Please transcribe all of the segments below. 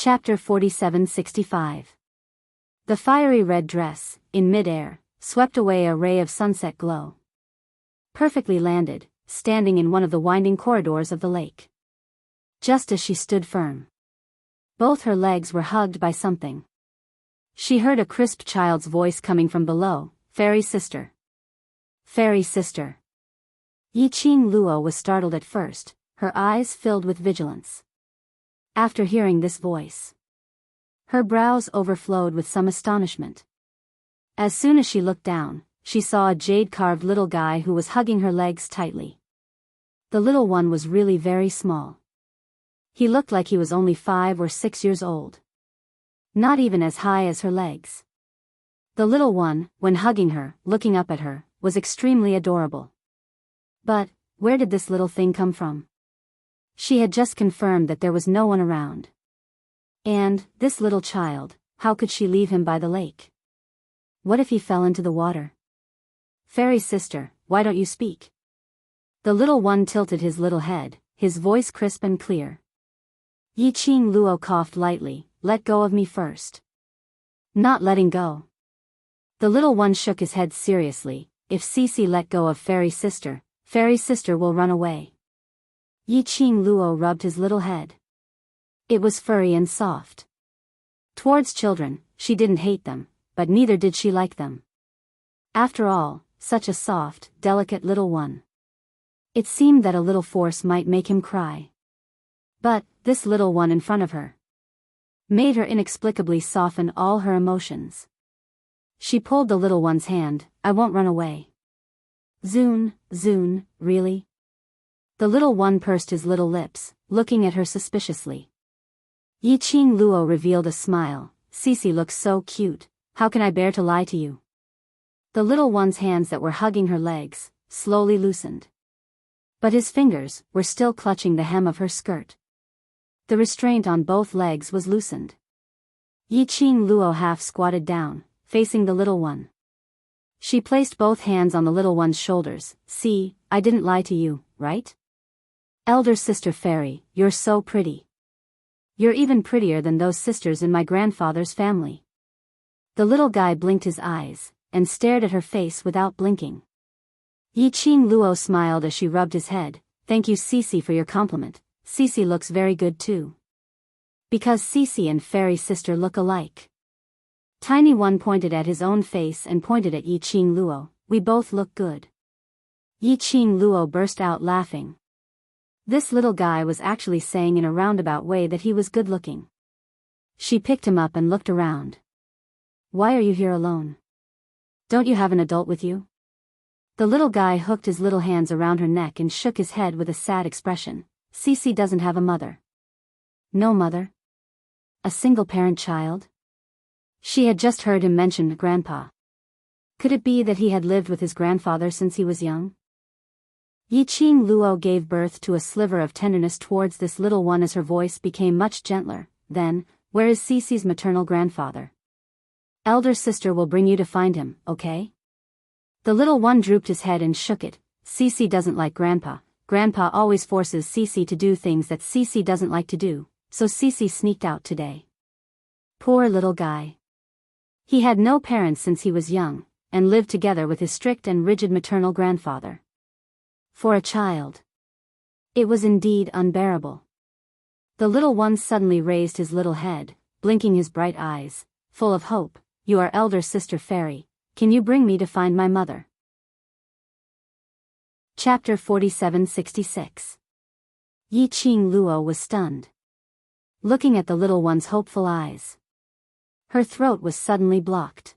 Chapter 4765. The fiery red dress, in midair, swept away a ray of sunset glow. Perfectly landed, standing in one of the winding corridors of the lake. Just as she stood firm, both her legs were hugged by something. She heard a crisp child's voice coming from below, "Fairy sister. Fairy sister." Yiqing Luo was startled at first, her eyes filled with vigilance. After hearing this voice, her brows overflowed with some astonishment. As soon as she looked down, she saw a jade-carved little guy who was hugging her legs tightly. The little one was really very small. He looked like he was only 5 or 6 years old. Not even as high as her legs. The little one, when hugging her, looking up at her, was extremely adorable. But, where did this little thing come from? She had just confirmed that there was no one around. And, this little child, how could she leave him by the lake? What if he fell into the water? "Fairy sister, why don't you speak?" The little one tilted his little head, his voice crisp and clear. Yiqing Luo coughed lightly, "Let go of me first." "Not letting go." The little one shook his head seriously, "If Cici let go of Fairy sister will run away." Yiqing Luo rubbed his little head. It was furry and soft. Towards children, she didn't hate them, but neither did she like them. After all, such a soft, delicate little one. It seemed that a little force might make him cry. But, this little one in front of her made her inexplicably soften all her emotions. She pulled the little one's hand. "I won't run away." Zun, really?" The little one pursed his little lips, looking at her suspiciously. Yiqing Luo revealed a smile. "Cici looks so cute, how can I bear to lie to you?" The little one's hands that were hugging her legs slowly loosened. But his fingers were still clutching the hem of her skirt. The restraint on both legs was loosened. Yiqing Luo half squatted down, facing the little one. She placed both hands on the little one's shoulders. "See, I didn't lie to you, right? Elder sister Fairy, you're so pretty. You're even prettier than those sisters in my grandfather's family." The little guy blinked his eyes, and stared at her face without blinking. Yiqing Luo smiled as she rubbed his head. "Thank you Cici for your compliment. Cici looks very good too." Because Cici and Fairy sister look alike. Tiny One pointed at his own face and pointed at Yiqing Luo. "We both look good." Yiqing Luo burst out laughing. This little guy was actually saying in a roundabout way that he was good-looking. She picked him up and looked around. "Why are you here alone? Don't you have an adult with you?" The little guy hooked his little hands around her neck and shook his head with a sad expression. "Cici doesn't have a mother." "No mother? A single-parent child?" She had just heard him mention grandpa. Could it be that he had lived with his grandfather since he was young? Yiqing Luo gave birth to a sliver of tenderness towards this little one as her voice became much gentler. "Then, where is Cici's maternal grandfather? Elder sister will bring you to find him, okay?" The little one drooped his head and shook it. "Cici doesn't like grandpa. Grandpa always forces Cici to do things that Cici doesn't like to do, so Cici sneaked out today." Poor little guy. He had no parents since he was young, and lived together with his strict and rigid maternal grandfather. For a child, it was indeed unbearable. The little one suddenly raised his little head, blinking his bright eyes, full of hope. "You are Elder sister Fairy. Can you bring me to find my mother?" Chapter 4766. Yiqing Luo was stunned, looking at the little one's hopeful eyes. Her throat was suddenly blocked.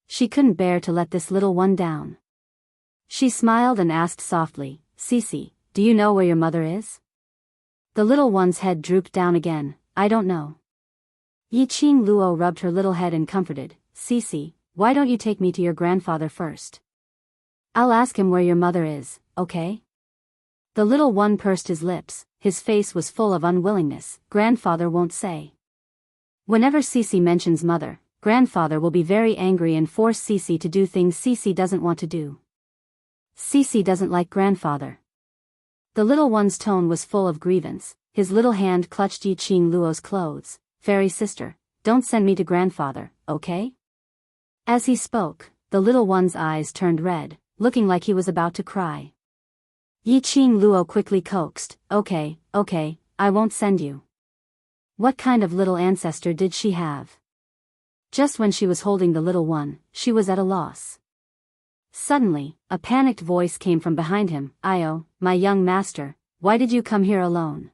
She couldn't bear to let this little one down. She smiled and asked softly, "Cici, do you know where your mother is?" The little one's head drooped down again. "I don't know." Yiqing Luo rubbed her little head and comforted. "Cici, why don't you take me to your grandfather first? I'll ask him where your mother is, okay?" The little one pursed his lips, his face was full of unwillingness. "Grandfather won't say. Whenever Cici mentions mother, grandfather will be very angry and force Cici to do things Cici doesn't want to do. Cici doesn't like grandfather." The little one's tone was full of grievance. His little hand clutched Yiqing Luo's clothes. fairy sister, don't send me to grandfather, okay? As he spoke, the little one's eyes turned red, looking like he was about to cry. Yiqing Luo quickly coaxed, okay, I won't send you. What kind of little ancestor did she have? Just when she was holding the little one, she was at a loss. Suddenly, a panicked voice came from behind him. "Io, my young master, why did you come here alone?"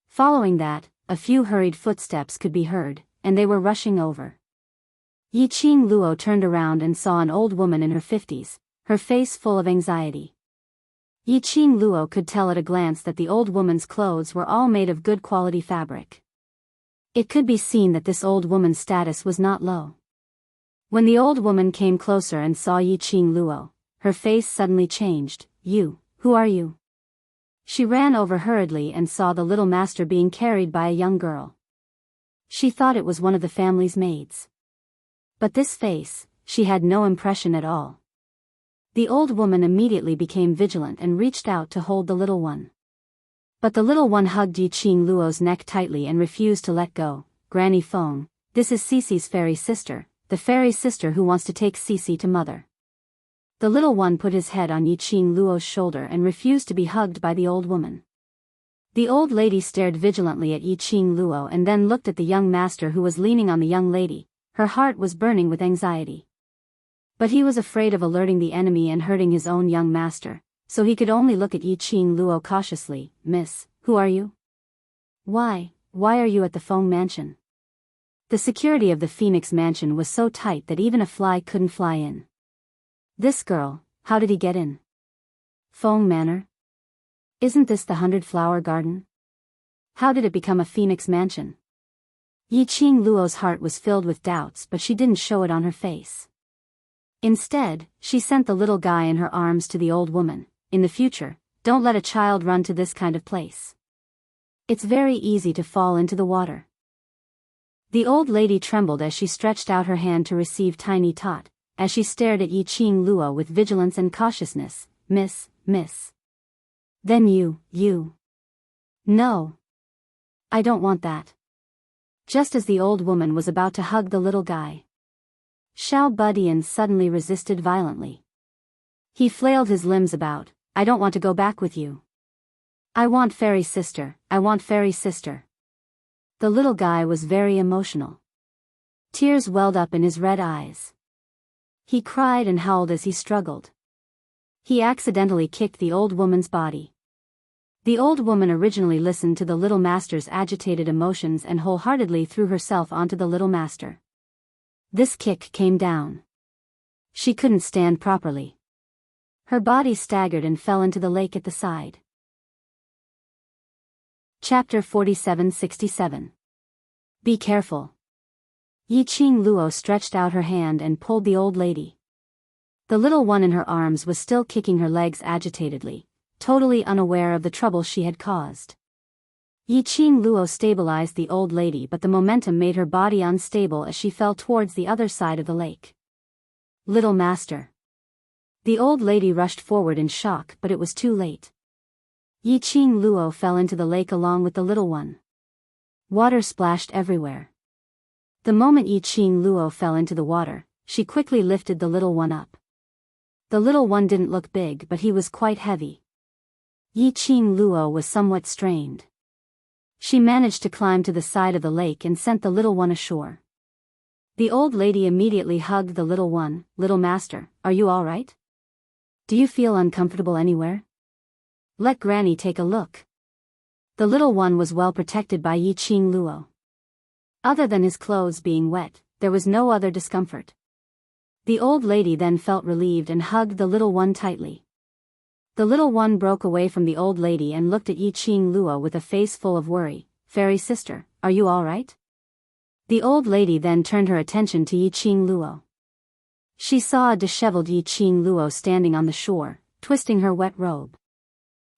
Following that, a few hurried footsteps could be heard, and they were rushing over. Yiqing Luo turned around and saw an old woman in her 50s, her face full of anxiety. Yiqing Luo could tell at a glance that the old woman's clothes were all made of good quality fabric. It could be seen that this old woman's status was not low. When the old woman came closer and saw Yiqing Luo, her face suddenly changed. Who are you?" She ran over hurriedly and saw the little master being carried by a young girl. She thought it was one of the family's maids. But this face, she had no impression at all. The old woman immediately became vigilant and reached out to hold the little one. But the little one hugged Yiqing Luo's neck tightly and refused to let go. "Granny Feng, this is Cece's fairy sister, the fairy sister who wants to take Cece to mother." The little one put his head on Yiqing Luo's shoulder and refused to be hugged by the old woman. The old lady stared vigilantly at Yiqing Luo and then looked at the young master who was leaning on the young lady. Her heart was burning with anxiety. But he was afraid of alerting the enemy and hurting his own young master, so he could only look at Yiqing Luo cautiously. "Miss, who are you? Why are you at the Feng mansion?" The security of the Phoenix mansion was so tight that even a fly couldn't fly in. "This girl, how did he get in? Feng Manor? Isn't this the 100-flower garden? How did it become a Phoenix mansion?" Yiqing Luo's heart was filled with doubts, but she didn't show it on her face. Instead, she sent the little guy in her arms to the old woman. "In the future, don't let a child run to this kind of place. It's very easy to fall into the water." The old lady trembled as she stretched out her hand to receive Tiny Tot, as she stared at Yiqing Luo with vigilance and cautiousness. Miss. Then you. No. I don't want that." Just as the old woman was about to hug the little guy, Xiao Budian suddenly resisted violently. He flailed his limbs about. "I don't want to go back with you. I want fairy sister. The little guy was very emotional. Tears welled up in his red eyes. He cried and howled as he struggled. He accidentally kicked the old woman's body. The old woman originally listened to the little master's agitated emotions and wholeheartedly threw herself onto the little master. This kick came down. She couldn't stand properly. Her body staggered and fell into the lake at the side. Chapter 4767. Be careful. Yiqing Luo stretched out her hand and pulled the old lady. The little one in her arms was still kicking her legs agitatedly, totally unaware of the trouble she had caused. Yiqing Luo stabilized the old lady, but the momentum made her body unstable as she fell towards the other side of the lake. "Little master." The old lady rushed forward in shock, but it was too late. Yiqing Luo fell into the lake along with the little one. Water splashed everywhere. The moment Yiqing Luo fell into the water, she quickly lifted the little one up. The little one didn't look big, but he was quite heavy. Yiqing Luo was somewhat strained. She managed to climb to the side of the lake and sent the little one ashore. The old lady immediately hugged the little one. "Little master, are you all right? Do you feel uncomfortable anywhere? Let Granny take a look." The little one was well protected by Yiqing Luo. Other than his clothes being wet, there was no other discomfort. The old lady then felt relieved and hugged the little one tightly. The little one broke away from the old lady and looked at Yiqing Luo with a face full of worry. "Fairy sister, are you all right?" The old lady then turned her attention to Yiqing Luo. She saw a disheveled Yiqing Luo standing on the shore, twisting her wet robe.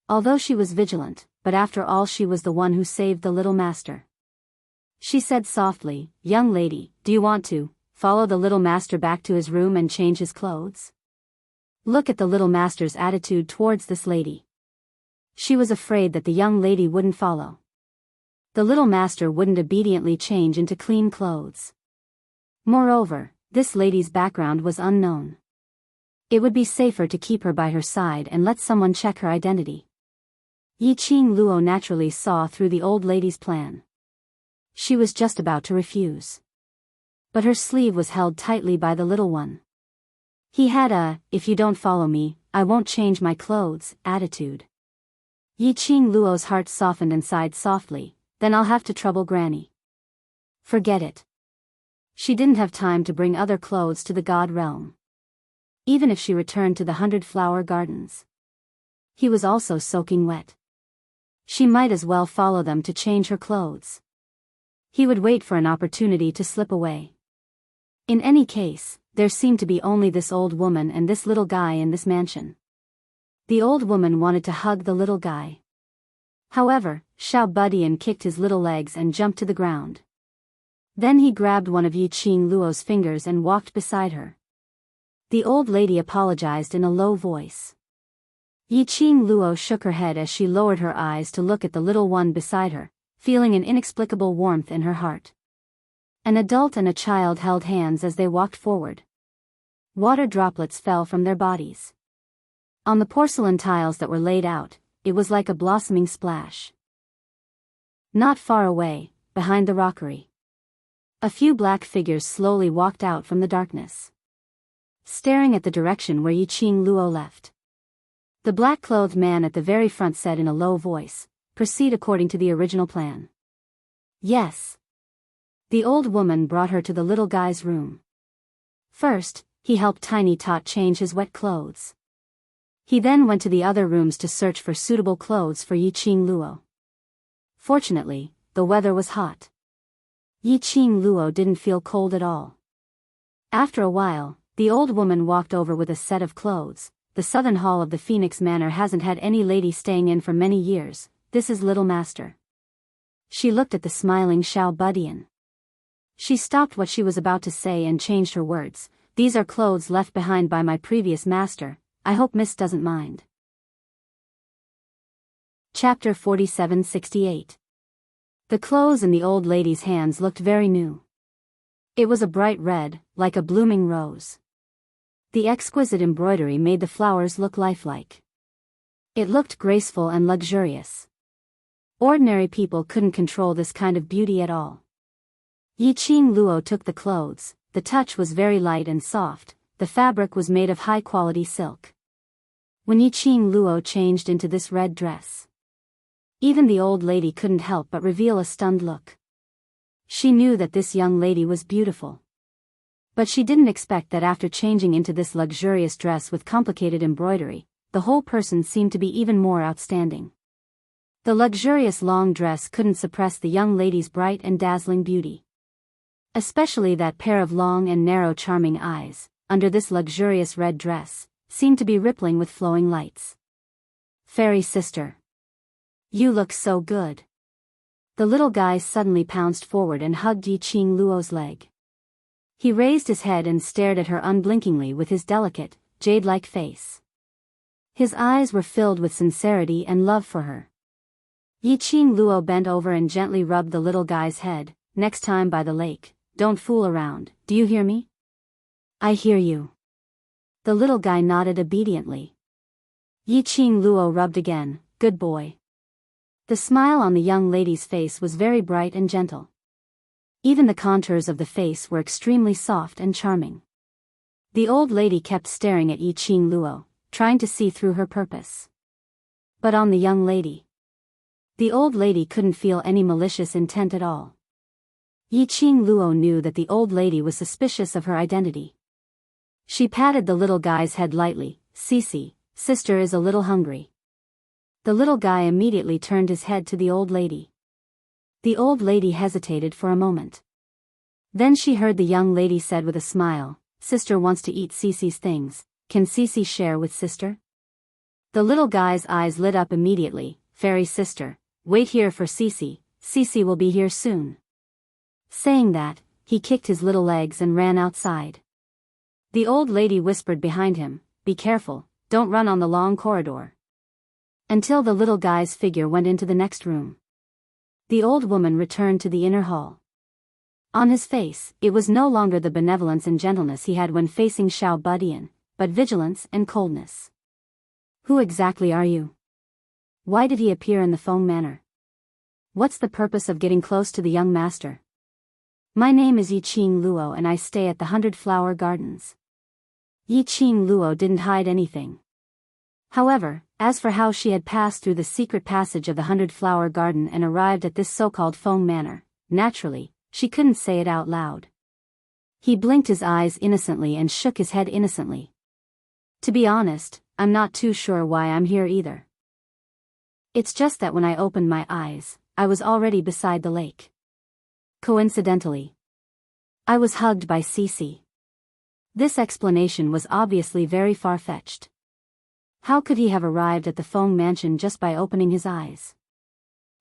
Although she was vigilant, but after all she was the one who saved the little master. She said softly, "Young lady, do you want to follow the little master back to his room and change his clothes?" Look at the little master's attitude towards this lady. She was afraid that the young lady wouldn't follow. The little master wouldn't obediently change into clean clothes. Moreover, this lady's background was unknown. It would be safer to keep her by her side and let someone check her identity. Yiqing Luo naturally saw through the old lady's plan. She was just about to refuse. But her sleeve was held tightly by the little one. He had a, "if you don't follow me, I won't change my clothes," attitude. Yiqing Luo's heart softened and sighed softly, "Then I'll have to trouble Granny." Forget it. She didn't have time to bring other clothes to the god realm. Even if she returned to the 100-flower gardens. He was also soaking wet. She might as well follow them to change her clothes. He would wait for an opportunity to slip away. In any case, there seemed to be only this old woman and this little guy in this mansion. The old woman wanted to hug the little guy. However, Xiao Budian kicked his little legs and jumped to the ground. Then he grabbed one of Yiqing Luo's fingers and walked beside her. The old lady apologized in a low voice. Yiqing Luo shook her head as she lowered her eyes to look at the little one beside her, feeling an inexplicable warmth in her heart. An adult and a child held hands as they walked forward. Water droplets fell from their bodies. On the porcelain tiles that were laid out, it was like a blossoming splash. Not far away, behind the rockery, a few black figures slowly walked out from the darkness, staring at the direction where Yiqing Luo left. The black-clothed man at the very front said in a low voice, "Proceed according to the original plan." Yes. The old woman brought her to the little guy's room. First, he helped Tiny Tot change his wet clothes. He then went to the other rooms to search for suitable clothes for Yiqing Luo. Fortunately, the weather was hot. Yiqing Luo didn't feel cold at all. After a while, the old woman walked over with a set of clothes. "The southern hall of the Phoenix Manor hasn't had any lady staying in for many years. This is Little Master." She looked at the smiling Xiao Budian. She stopped what she was about to say and changed her words. "These are clothes left behind by my previous master. I hope Miss doesn't mind." Chapter 4768. The clothes in the old lady's hands looked very new. It was a bright red, like a blooming rose. The exquisite embroidery made the flowers look lifelike. It looked graceful and luxurious. Ordinary people couldn't control this kind of beauty at all. Yiqing Luo took the clothes. The touch was very light and soft. The fabric was made of high-quality silk. When Yiqing Luo changed into this red dress, even the old lady couldn't help but reveal a stunned look. She knew that this young lady was beautiful. But she didn't expect that after changing into this luxurious dress with complicated embroidery, the whole person seemed to be even more outstanding. The luxurious long dress couldn't suppress the young lady's bright and dazzling beauty. Especially that pair of long and narrow charming eyes, under this luxurious red dress, seemed to be rippling with flowing lights. "Fairy sister. You look so good." The little guy suddenly pounced forward and hugged Yiqing Luo's leg. He raised his head and stared at her unblinkingly with his delicate, jade-like face. His eyes were filled with sincerity and love for her. Yiqing Luo bent over and gently rubbed the little guy's head. "Next time by the lake, don't fool around, do you hear me?" "I hear you." The little guy nodded obediently. Yiqing Luo rubbed again. "Good boy." The smile on the young lady's face was very bright and gentle. Even the contours of the face were extremely soft and charming. The old lady kept staring at Yiqing Luo, trying to see through her purpose. But on the young lady, the old lady couldn't feel any malicious intent at all. Yiqing Luo knew that the old lady was suspicious of her identity. She patted the little guy's head lightly. "Cece, sister is a little hungry." The little guy immediately turned his head to the old lady. The old lady hesitated for a moment. Then she heard the young lady said with a smile, "Sister wants to eat Cece's things. Can Cece share with sister?" The little guy's eyes lit up immediately. "Fairy sister, wait here for Cece. Cece will be here soon." Saying that, he kicked his little legs and ran outside. The old lady whispered behind him, "Be careful, don't run on the long corridor." Until the little guy's figure went into the next room. The old woman returned to the inner hall. On his face, it was no longer the benevolence and gentleness he had when facing Xiao Budian, but vigilance and coldness. Who exactly are you? Why did he appear in the Feng manor? What's the purpose of getting close to the young master? My name is Yiqing Luo and I stay at the 100 Flower Gardens. Yiqing Luo didn't hide anything. However, as for how she had passed through the secret passage of the 100 Flower Garden and arrived at this so-called Feng manor, naturally, she couldn't say it out loud. He blinked his eyes innocently and shook his head innocently. To be honest, I'm not too sure why I'm here either. It's just that when I opened my eyes, I was already beside the lake. Coincidentally, I was hugged by Cece. This explanation was obviously very far-fetched. How could he have arrived at the Feng mansion just by opening his eyes?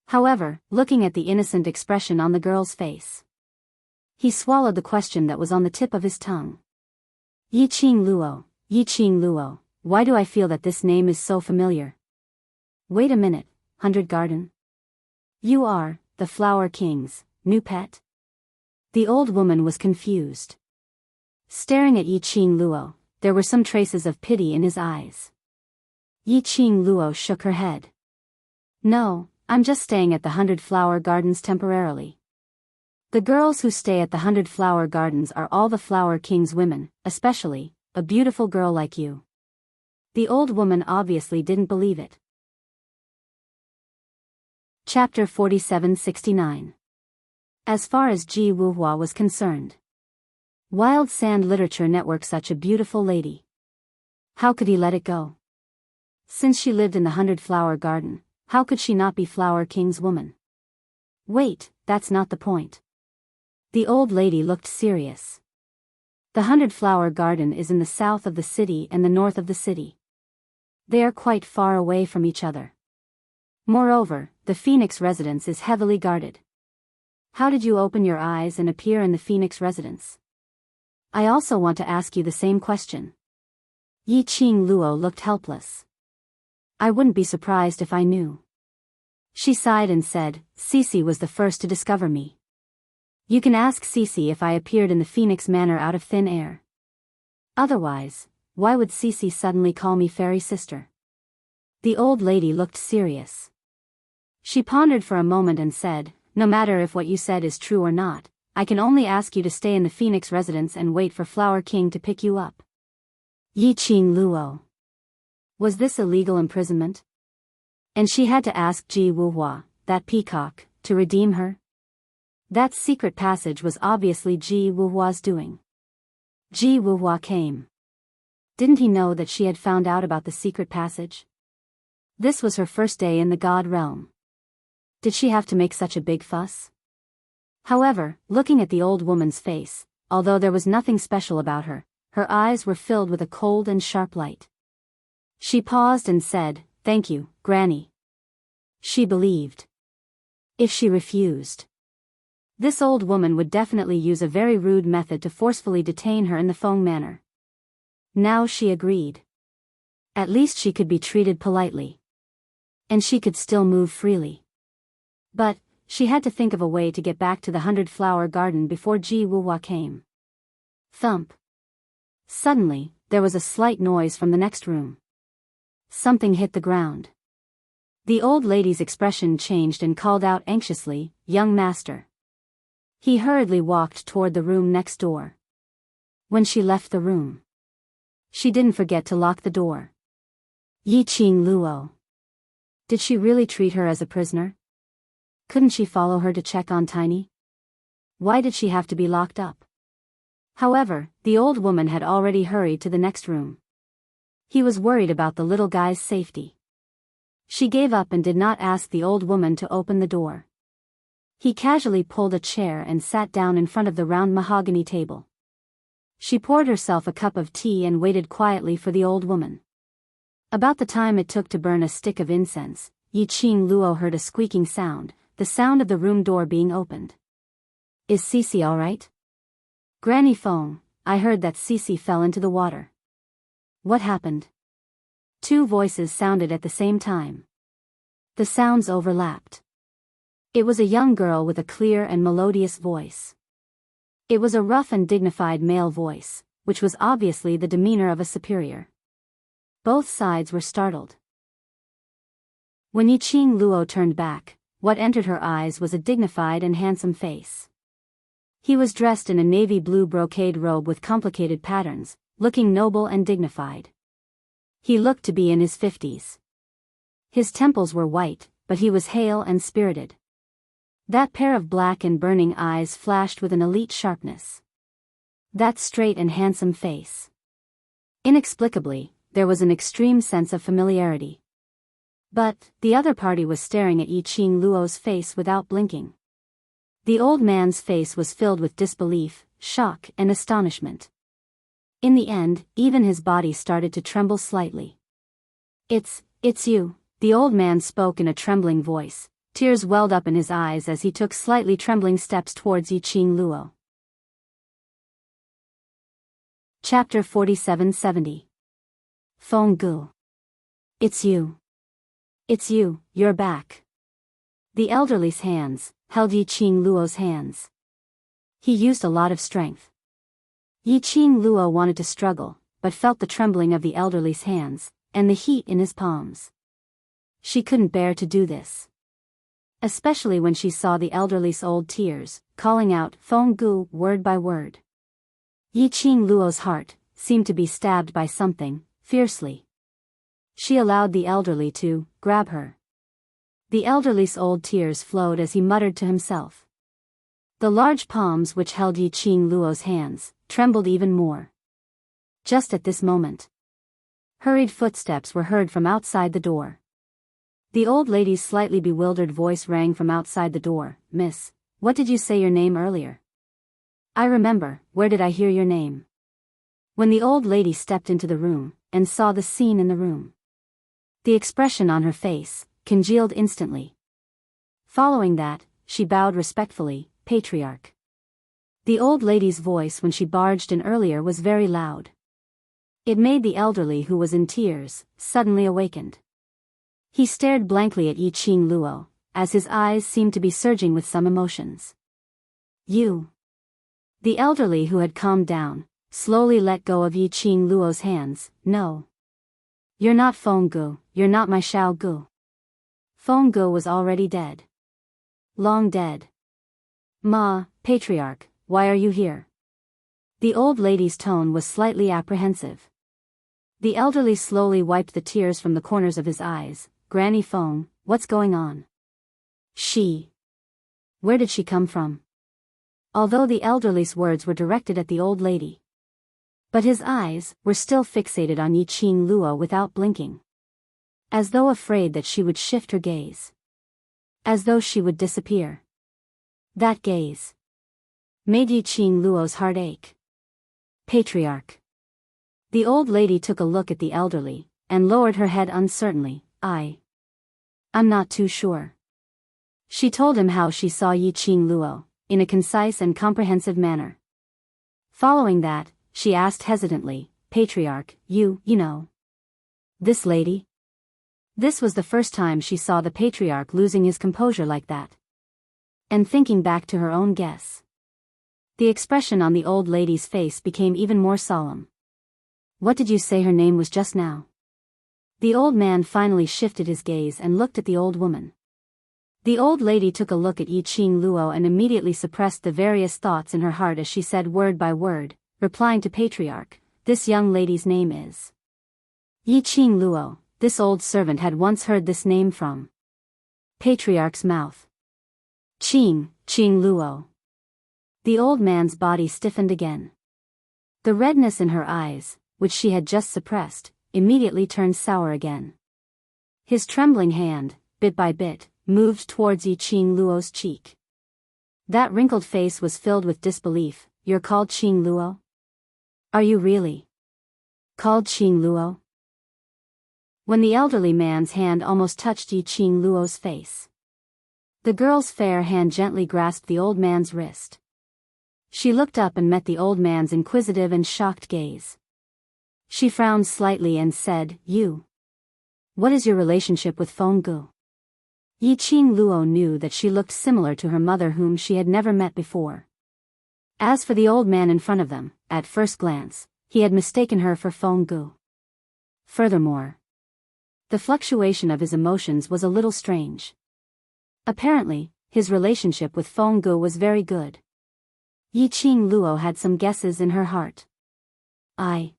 However, looking at the innocent expression on the girl's face, he swallowed the question that was on the tip of his tongue. Yiqing Luo, why do I feel that this name is so familiar? Wait a minute, 100 Garden? You are, the Flower King's, new pet? The old woman was confused. Staring at Yiqing Luo, there were some traces of pity in his eyes. Yiqing Luo shook her head. No, I'm just staying at the 100 Flower Gardens temporarily. The girls who stay at the 100 Flower Gardens are all the Flower King's women, especially a beautiful girl like you. The old woman obviously didn't believe it. Chapter 4769. As far as Ji Wuhua was concerned. Wild Sand Literature Network, such a beautiful lady. How could he let it go? Since she lived in the 100 Flower Garden, how could she not be Flower King's woman? Wait, that's not the point. The old lady looked serious. The 100 Flower Garden is in the south of the city and the north of the city. They are quite far away from each other. Moreover, the Phoenix residence is heavily guarded. How did you open your eyes and appear in the Phoenix residence? I also want to ask you the same question. Yiqing Luo looked helpless. I wouldn't be surprised if I knew. She sighed and said, Cece was the first to discover me. You can ask Cece if I appeared in the Phoenix Manor out of thin air. Otherwise, why would Cece suddenly call me fairy sister? The old lady looked serious. She pondered for a moment and said, no matter if what you said is true or not, I can only ask you to stay in the Phoenix residence and wait for Flower King to pick you up. Yiqing Luo. Was this illegal imprisonment? And she had to ask Ji Wuhua, that peacock, to redeem her? That secret passage was obviously Ji Wuhua's doing. Ji Wuhua came. Didn't he know that she had found out about the secret passage? This was her first day in the God realm. Did she have to make such a big fuss? However, looking at the old woman's face, although there was nothing special about her, her eyes were filled with a cold and sharp light. She paused and said, thank you, Granny. She believed. If she refused, this old woman would definitely use a very rude method to forcefully detain her in the Feng manor. Now she agreed. At least she could be treated politely. And she could still move freely. But, she had to think of a way to get back to the 100 Flower Garden before Ji Wuhua came. Thump. Suddenly, there was a slight noise from the next room. Something hit the ground. The old lady's expression changed and called out anxiously, young master. He hurriedly walked toward the room next door. When she left the room, she didn't forget to lock the door. Yiqing Luo. Did she really treat her as a prisoner? Couldn't she follow her to check on Tiny? Why did she have to be locked up? However, the old woman had already hurried to the next room. He was worried about the little guy's safety. She gave up and did not ask the old woman to open the door. He casually pulled a chair and sat down in front of the round mahogany table. She poured herself a cup of tea and waited quietly for the old woman. About the time it took to burn a stick of incense, Yiqing Luo heard a squeaking sound, the sound of the room door being opened. Is Cece all right? Granny Feng, I heard that Cece fell into the water. What happened? Two voices sounded at the same time. The sounds overlapped. It was a young girl with a clear and melodious voice. It was a rough and dignified male voice, which was obviously the demeanor of a superior. Both sides were startled. When Yiqing Luo turned back, what entered her eyes was a dignified and handsome face. He was dressed in a navy blue brocade robe with complicated patterns, looking noble and dignified. He looked to be in his 50s. His temples were white, but he was hale and spirited. That pair of black and burning eyes flashed with an elite sharpness. That straight and handsome face. Inexplicably, there was an extreme sense of familiarity. But, the other party was staring at Yiqing Luo's face without blinking. The old man's face was filled with disbelief, shock, and astonishment. In the end, even his body started to tremble slightly. It's you, the old man spoke in a trembling voice. Tears welled up in his eyes as he took slightly trembling steps towards Yiqing Luo. Chapter 4770. Feng Gu. It's you. It's you, you're back. The elderly's hands held Yiqing Luo's hands. He used a lot of strength. Yiqing Luo wanted to struggle, but felt the trembling of the elderly's hands, and the heat in his palms. She couldn't bear to do this. Especially when she saw the elderly's old tears, calling out Feng Gu word by word. Yiqing Luo's heart seemed to be stabbed by something, fiercely. She allowed the elderly to grab her. The elderly's old tears flowed as he muttered to himself. The large palms which held Yiqing Luo's hands trembled even more. Just at this moment, hurried footsteps were heard from outside the door. The old lady's slightly bewildered voice rang from outside the door. Miss, what did you say your name earlier? I remember, where did I hear your name? When the old lady stepped into the room, and saw the scene in the room, the expression on her face congealed instantly. Following that, she bowed respectfully, Patriarch. The old lady's voice when she barged in earlier was very loud. It made the elderly who was in tears, suddenly awakened. He stared blankly at Yiqing Luo, as his eyes seemed to be surging with some emotions. You. The elderly who had calmed down, slowly let go of Yiqing Luo's hands. No. You're not Feng Gu, you're not my Xiao Gu. Feng Gu was already dead. Long dead. Ma, Patriarch, why are you here? The old lady's tone was slightly apprehensive. The elderly slowly wiped the tears from the corners of his eyes. Granny Feng, what's going on? She. Where did she come from? Although the elderly's words were directed at the old lady, but his eyes were still fixated on Yiqing Luo without blinking. As though afraid that she would shift her gaze. As though she would disappear. That gaze made Yiqing Luo's heart ache. Patriarch. The old lady took a look at the elderly, and lowered her head uncertainly. I'm not too sure. She told him how she saw Yiqing Luo, in a concise and comprehensive manner. Following that, she asked hesitantly, Patriarch, you know. This lady? This was the first time she saw the Patriarch losing his composure like that. And thinking back to her own guess, the expression on the old lady's face became even more solemn. What did you say her name was just now? The old man finally shifted his gaze and looked at the old woman. The old lady took a look at Yiqing Luo and immediately suppressed the various thoughts in her heart as she said word by word, replying to Patriarch, this young lady's name is Yiqing Luo. This old servant had once heard this name from Patriarch's mouth. Qing Luo. The old man's body stiffened again. The redness in her eyes, which she had just suppressed, immediately turned sour again. His trembling hand, bit by bit, moved towards Yiqing Luo's cheek. That wrinkled face was filled with disbelief. You're called Qing Luo? Are you really called Qing Luo? When the elderly man's hand almost touched Yiqing Luo's face, the girl's fair hand gently grasped the old man's wrist. She looked up and met the old man's inquisitive and shocked gaze. She frowned slightly and said, You. What is your relationship with Feng Gu? Yi Qing Luo knew that she looked similar to her mother whom she had never met before. As for the old man in front of them, at first glance, he had mistaken her for Feng Gu. Furthermore, the fluctuation of his emotions was a little strange. Apparently, his relationship with Feng Gu was very good. Yi Qing Luo had some guesses in her heart. I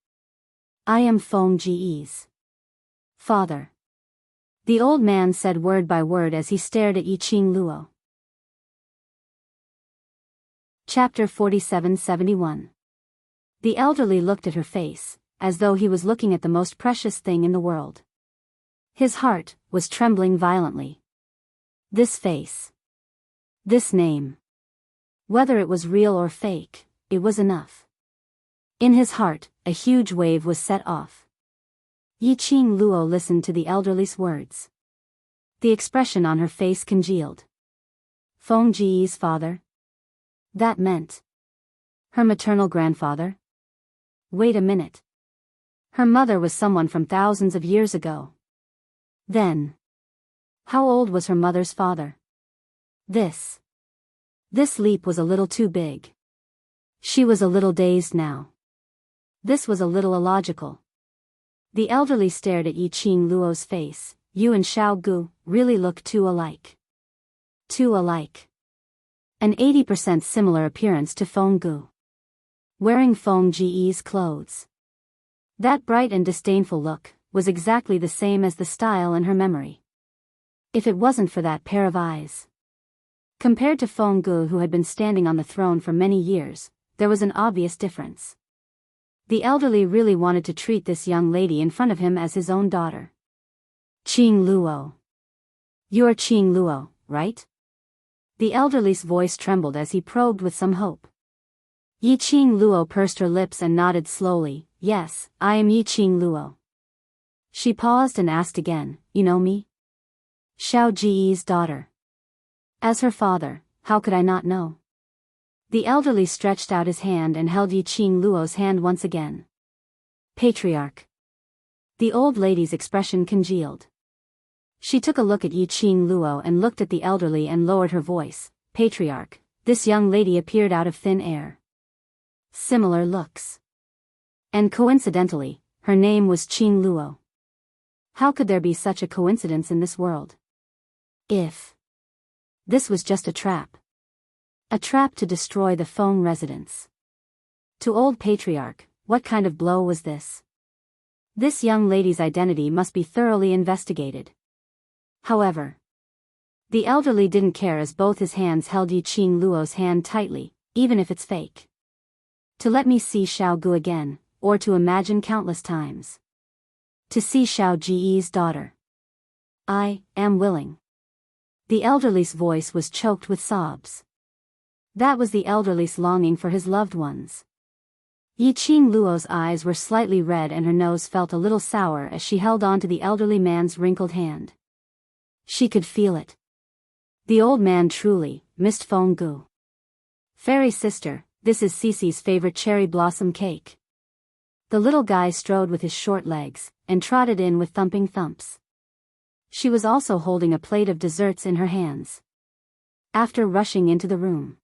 am Feng Ji's father. The old man said word by word as he stared at Yi Qing Luo. Chapter 47-71. The elderly looked at her face, as though he was looking at the most precious thing in the world. His heart was trembling violently. This face. This name. Whether it was real or fake, it was enough. In his heart, a huge wave was set off. Yi Qing Luo listened to the elderly's words. The expression on her face congealed. Feng Ji's father? That meant her maternal grandfather? Wait a minute. Her mother was someone from thousands of years ago. Then, how old was her mother's father? This leap was a little too big. She was a little dazed now. This was a little illogical. The elderly stared at Yi Qing Luo's face. You and Xiao Gu really look too alike. Too alike. An 80% similar appearance to Feng Gu. Wearing Feng Ji's clothes. That bright and disdainful look was exactly the same as the style in her memory. If it wasn't for that pair of eyes. Compared to Feng Gu, who had been standing on the throne for many years, there was an obvious difference. The elderly really wanted to treat this young lady in front of him as his own daughter. Qing Luo. You're Qing Luo, right? The elderly's voice trembled as he probed with some hope. Yi Qing Luo pursed her lips and nodded slowly. Yes, I am Yi Qing Luo. She paused and asked again, you know me? Xiao Ji's daughter. As her father, how could I not know? The elderly stretched out his hand and held Yi Qing Luo's hand once again. Patriarch. The old lady's expression congealed. She took a look at Yi Qing Luo and looked at the elderly and lowered her voice. Patriarch. This young lady appeared out of thin air. Similar looks. And coincidentally, her name was Qing Luo. How could there be such a coincidence in this world? If this was just a trap. A trap to destroy the Feng residence. To old patriarch, what kind of blow was this? This young lady's identity must be thoroughly investigated. However, the elderly didn't care as both his hands held Yi Qing Luo's hand tightly, even if it's fake. To let me see Xiao Gu again, or to imagine countless times. To see Xiao Ji's daughter. I am willing. The elderly's voice was choked with sobs. That was the elderly's longing for his loved ones. Yi Qing Luo's eyes were slightly red and her nose felt a little sour as she held on to the elderly man's wrinkled hand. She could feel it. The old man truly missed Feng Gu. Fairy sister, this is Cece's favorite cherry blossom cake. The little guy strode with his short legs, and trotted in with thumping thumps. She was also holding a plate of desserts in her hands. After rushing into the room.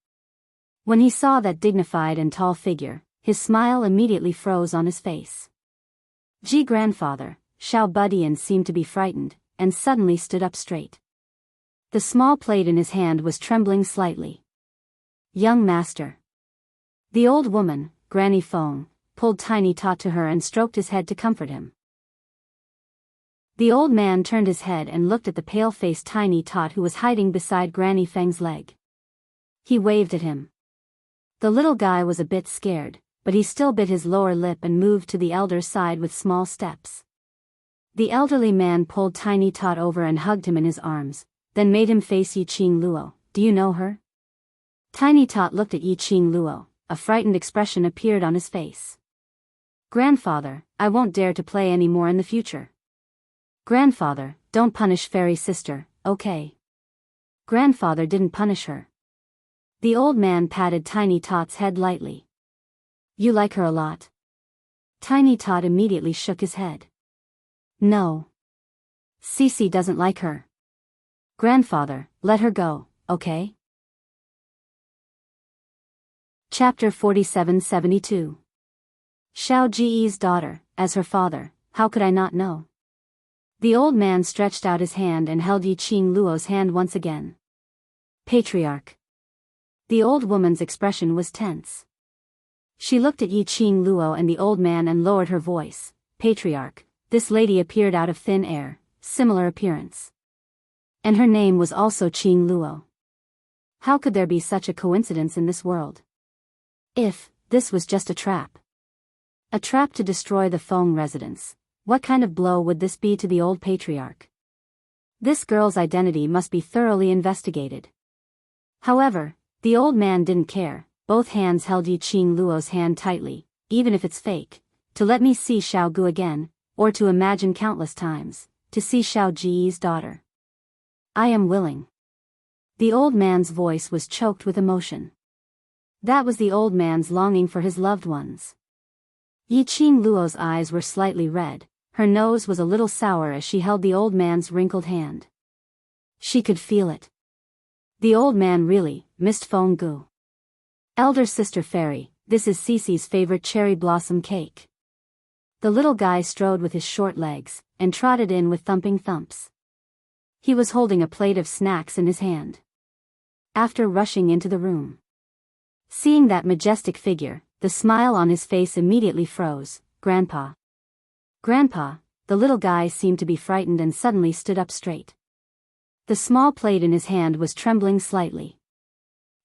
When he saw that dignified and tall figure, his smile immediately froze on his face. Grandfather, Xiao Budian seemed to be frightened, and suddenly stood up straight. The small plate in his hand was trembling slightly. Young master. The old woman, Granny Feng, pulled Tiny Tot to her and stroked his head to comfort him. The old man turned his head and looked at the pale-faced Tiny Tot who was hiding beside Granny Feng's leg. He waved at him. The little guy was a bit scared, but he still bit his lower lip and moved to the elder's side with small steps. The elderly man pulled Tiny Tot over and hugged him in his arms, then made him face Yi Qing Luo. Do you know her? Tiny Tot looked at Yi Qing Luo. A frightened expression appeared on his face. Grandfather, I won't dare to play any more in the future. Grandfather, don't punish fairy sister, okay? Grandfather didn't punish her. The old man patted Tiny Tot's head lightly. You like her a lot? Tiny Tot immediately shook his head. No. Cece doesn't like her. Grandfather, let her go, okay? Chapter 4772. Xiao Ji's daughter, as her father, how could I not know? The old man stretched out his hand and held Yiqing Luo's hand once again. Patriarch. The old woman's expression was tense. She looked at Yiqing Luo and the old man and lowered her voice. Patriarch, this lady appeared out of thin air, similar appearance. And her name was also Qing Luo. How could there be such a coincidence in this world? If this was just a trap. A trap to destroy the Feng residence, what kind of blow would this be to the old patriarch? This girl's identity must be thoroughly investigated. However, the old man didn't care. Both hands held Yiqing Luo's hand tightly, even if it's fake, to let me see Xiao Gu again, or to imagine countless times, to see Xiao Ji's daughter. I am willing. The old man's voice was choked with emotion. That was the old man's longing for his loved ones. Yiqing Luo's eyes were slightly red, her nose was a little sour as she held the old man's wrinkled hand. She could feel it. The old man really missed Feng Gu. Elder sister fairy, this is Cece's favorite cherry blossom cake. The little guy strode with his short legs, and trotted in with thumping thumps. He was holding a plate of snacks in his hand. After rushing into the room. Seeing that majestic figure, the smile on his face immediately froze. Grandpa. Grandpa, the little guy seemed to be frightened and suddenly stood up straight. The small plate in his hand was trembling slightly.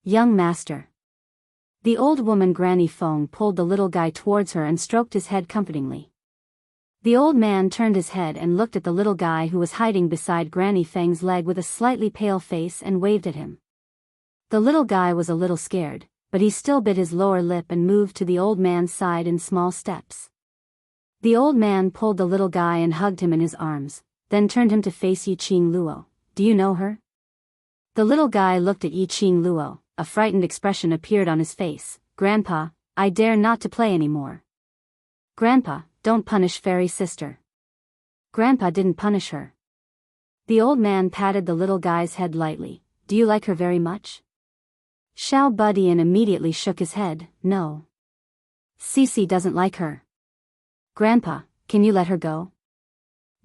Young master. The old woman Granny Feng pulled the little guy towards her and stroked his head comfortingly. The old man turned his head and looked at the little guy who was hiding beside Granny Feng's leg with a slightly pale face and waved at him. The little guy was a little scared, but he still bit his lower lip and moved to the old man's side in small steps. The old man pulled the little guy and hugged him in his arms, then turned him to face Yiqing Luo. Do you know her? The little guy looked at Yiqing Luo, a frightened expression appeared on his face. Grandpa, I dare not to play anymore. Grandpa, don't punish fairy sister. Grandpa didn't punish her. The old man patted the little guy's head lightly. Do you like her very much? Xiao Budian immediately shook his head. No. Cece doesn't like her. Grandpa, can you let her go?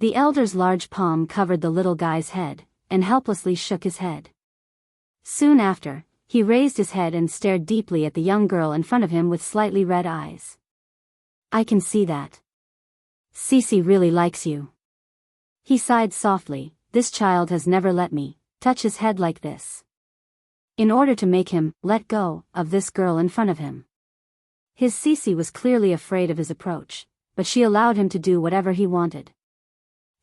The elder's large palm covered the little guy's head, and helplessly shook his head. Soon after, he raised his head and stared deeply at the young girl in front of him with slightly red eyes. I can see that. Cece really likes you. He sighed softly. This child has never let me touch his head like this. In order to make him let go of this girl in front of him. His Cece was clearly afraid of his approach, but she allowed him to do whatever he wanted.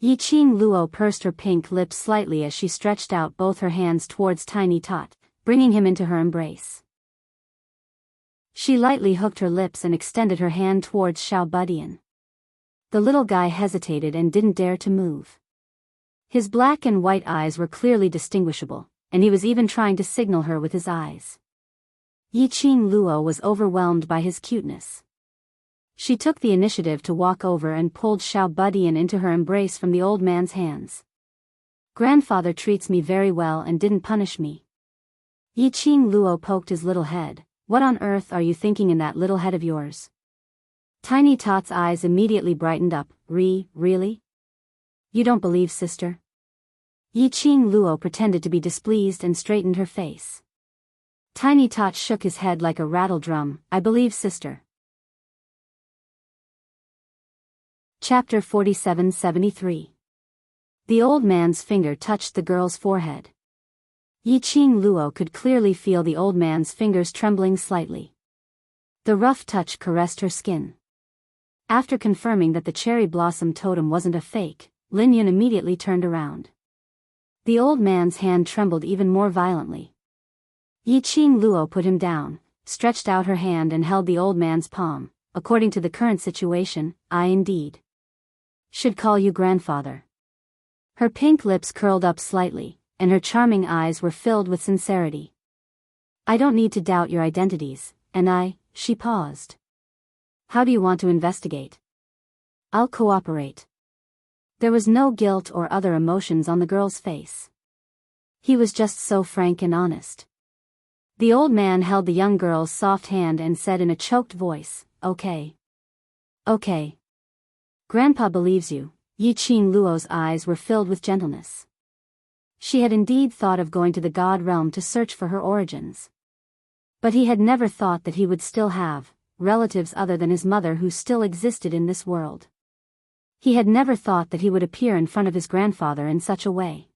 Yiqing Luo pursed her pink lips slightly as she stretched out both her hands towards Tiny Tot, bringing him into her embrace. She lightly hooked her lips and extended her hand towards Xiao Budian. The little guy hesitated and didn't dare to move. His black and white eyes were clearly distinguishable, and he was even trying to signal her with his eyes. Yiqing Luo was overwhelmed by his cuteness. She took the initiative to walk over and pulled Xiao Budian into her embrace from the old man's hands. Grandfather treats me very well and didn't punish me. Yiqing Luo poked his little head. What on earth are you thinking in that little head of yours? Tiny Tot's eyes immediately brightened up. Really? You don't believe sister? Yiqing Luo pretended to be displeased and straightened her face. Tiny Tot shook his head like a rattle drum. I believe sister. Chapter 4773. The old man's finger touched the girl's forehead. Yiqing Luo could clearly feel the old man's fingers trembling slightly. The rough touch caressed her skin. After confirming that the cherry blossom totem wasn't a fake, Lin Yun immediately turned around. The old man's hand trembled even more violently. Yiqing Luo put him down, stretched out her hand and held the old man's palm. According to the current situation, I indeed should call you grandfather. Her pink lips curled up slightly, and her charming eyes were filled with sincerity. I don't need to doubt your identities, and she paused. How do you want to investigate? I'll cooperate. There was no guilt or other emotions on the girl's face. He was just so frank and honest. The old man held the young girl's soft hand and said in a choked voice, "Okay. Okay. Grandpa believes you." Yi-Qing Luo's eyes were filled with gentleness. She had indeed thought of going to the God realm to search for her origins. But he had never thought that he would still have relatives other than his mother who still existed in this world. He had never thought that he would appear in front of his grandfather in such a way.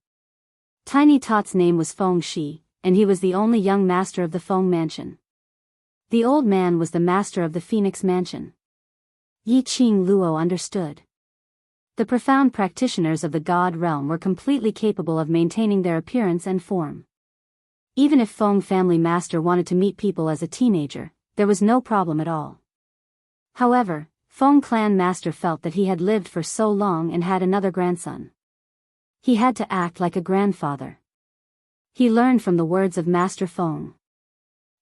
Tiny Tot's name was Feng Shi, and he was the only young master of the Feng Mansion. The old man was the master of the Phoenix Mansion. Yi-Qing Luo understood. The profound practitioners of the God realm were completely capable of maintaining their appearance and form. Even if Feng family master wanted to meet people as a teenager, there was no problem at all. However, Feng clan master felt that he had lived for so long and had another grandson. He had to act like a grandfather. He learned from the words of Master Feng.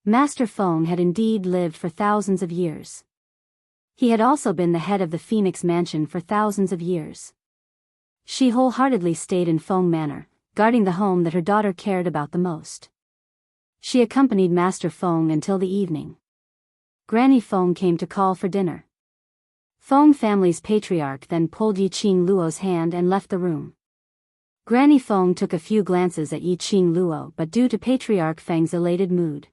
Master Feng had indeed lived for thousands of years. He had also been the head of the Phoenix Mansion for thousands of years. She wholeheartedly stayed in Feng Manor, guarding the home that her daughter cared about the most. She accompanied Master Feng until the evening. Granny Feng came to call for dinner. Feng family's patriarch then pulled Yi-Qing Luo's hand and left the room. Granny Feng took a few glances at Yi-Qing Luo, but due to Patriarch Feng's elated mood,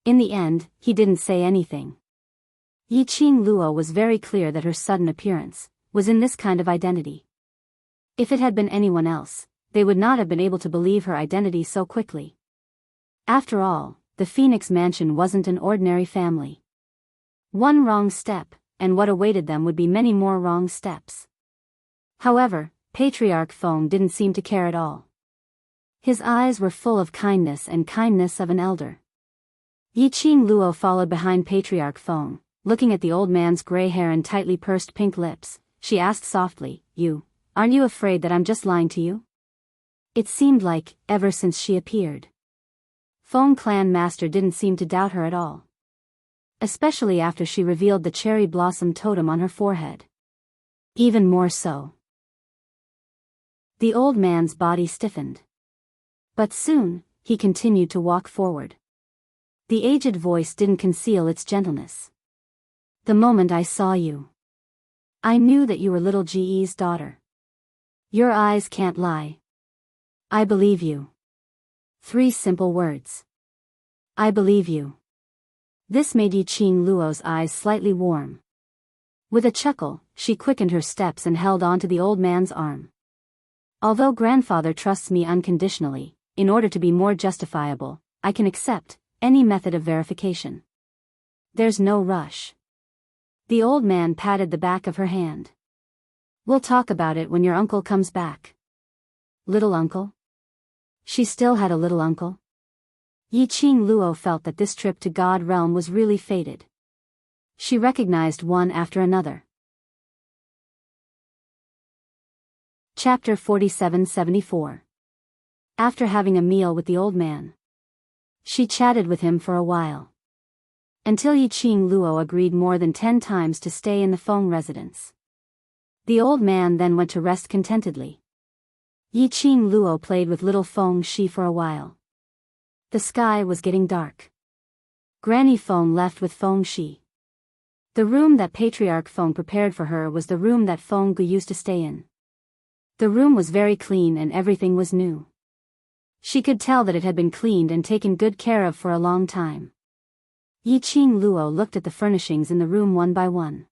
in the end, he didn't say anything. Yi-Qing Luo was very clear that her sudden appearance was in this kind of identity. If it had been anyone else, they would not have been able to believe her identity so quickly. After all, the Phoenix Mansion wasn't an ordinary family. One wrong step, and what awaited them would be many more wrong steps. However, Patriarch Feng didn't seem to care at all. His eyes were full of kindness and kindness of an elder. Yi-Qing Luo followed behind Patriarch Feng, looking at the old man's gray hair and tightly pursed pink lips. She asked softly, Aren't you afraid that I'm just lying to you?" It seemed like, ever since she appeared, Feng clan master didn't seem to doubt her at all. Especially after she revealed the cherry blossom totem on her forehead. Even more so. The old man's body stiffened. But soon, he continued to walk forward. The aged voice didn't conceal its gentleness. "The moment I saw you, I knew that you were little Ji's daughter. Your eyes can't lie. I believe you." 3 simple words. I believe you. This made Yi-Qing Luo's eyes slightly warm. With a chuckle, she quickened her steps and held on to the old man's arm. "Although grandfather trusts me unconditionally, in order to be more justifiable, I can accept any method of verification. There's no rush." The old man patted the back of her hand. "We'll talk about it when your uncle comes back." Little uncle? She still had a little uncle? Yi-Qing Luo felt that this trip to God realm was really fated. She recognized one after another. Chapter 47-74. After having a meal with the old man, she chatted with him for a while. Until Yi-Qing Luo agreed more than 10 times to stay in the Feng residence. The old man then went to rest contentedly. Yi-Qing Luo played with little Feng Shi for a while. The sky was getting dark. Granny Feng left with Feng Shi. The room that Patriarch Feng prepared for her was the room that Feng Gu used to stay in. The room was very clean and everything was new. She could tell that it had been cleaned and taken good care of for a long time. Yi-Qing Luo looked at the furnishings in the room one by one.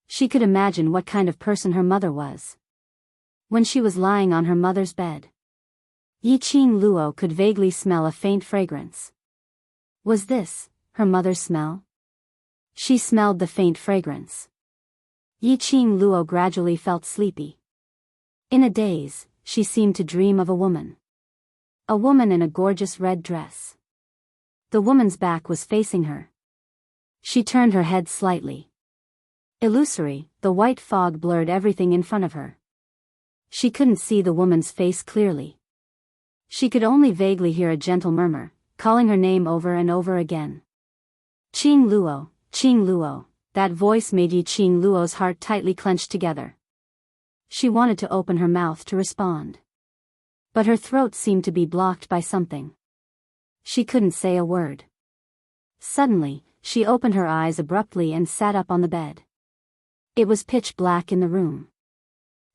She could imagine what kind of person her mother was. When she was lying on her mother's bed, Yi-Qing Luo could vaguely smell a faint fragrance. Was this her mother's smell? She smelled the faint fragrance. Yi-Qing Luo gradually felt sleepy. In a daze, she seemed to dream of a woman. A woman in a gorgeous red dress. The woman's back was facing her. She turned her head slightly. Illusory, the white fog blurred everything in front of her. She couldn't see the woman's face clearly. She could only vaguely hear a gentle murmur, calling her name over and over again. Qing Luo, that voice made Yi-Qing Luo's heart tightly clenched together. She wanted to open her mouth to respond. But her throat seemed to be blocked by something. She couldn't say a word. Suddenly, she opened her eyes abruptly and sat up on the bed. It was pitch black in the room.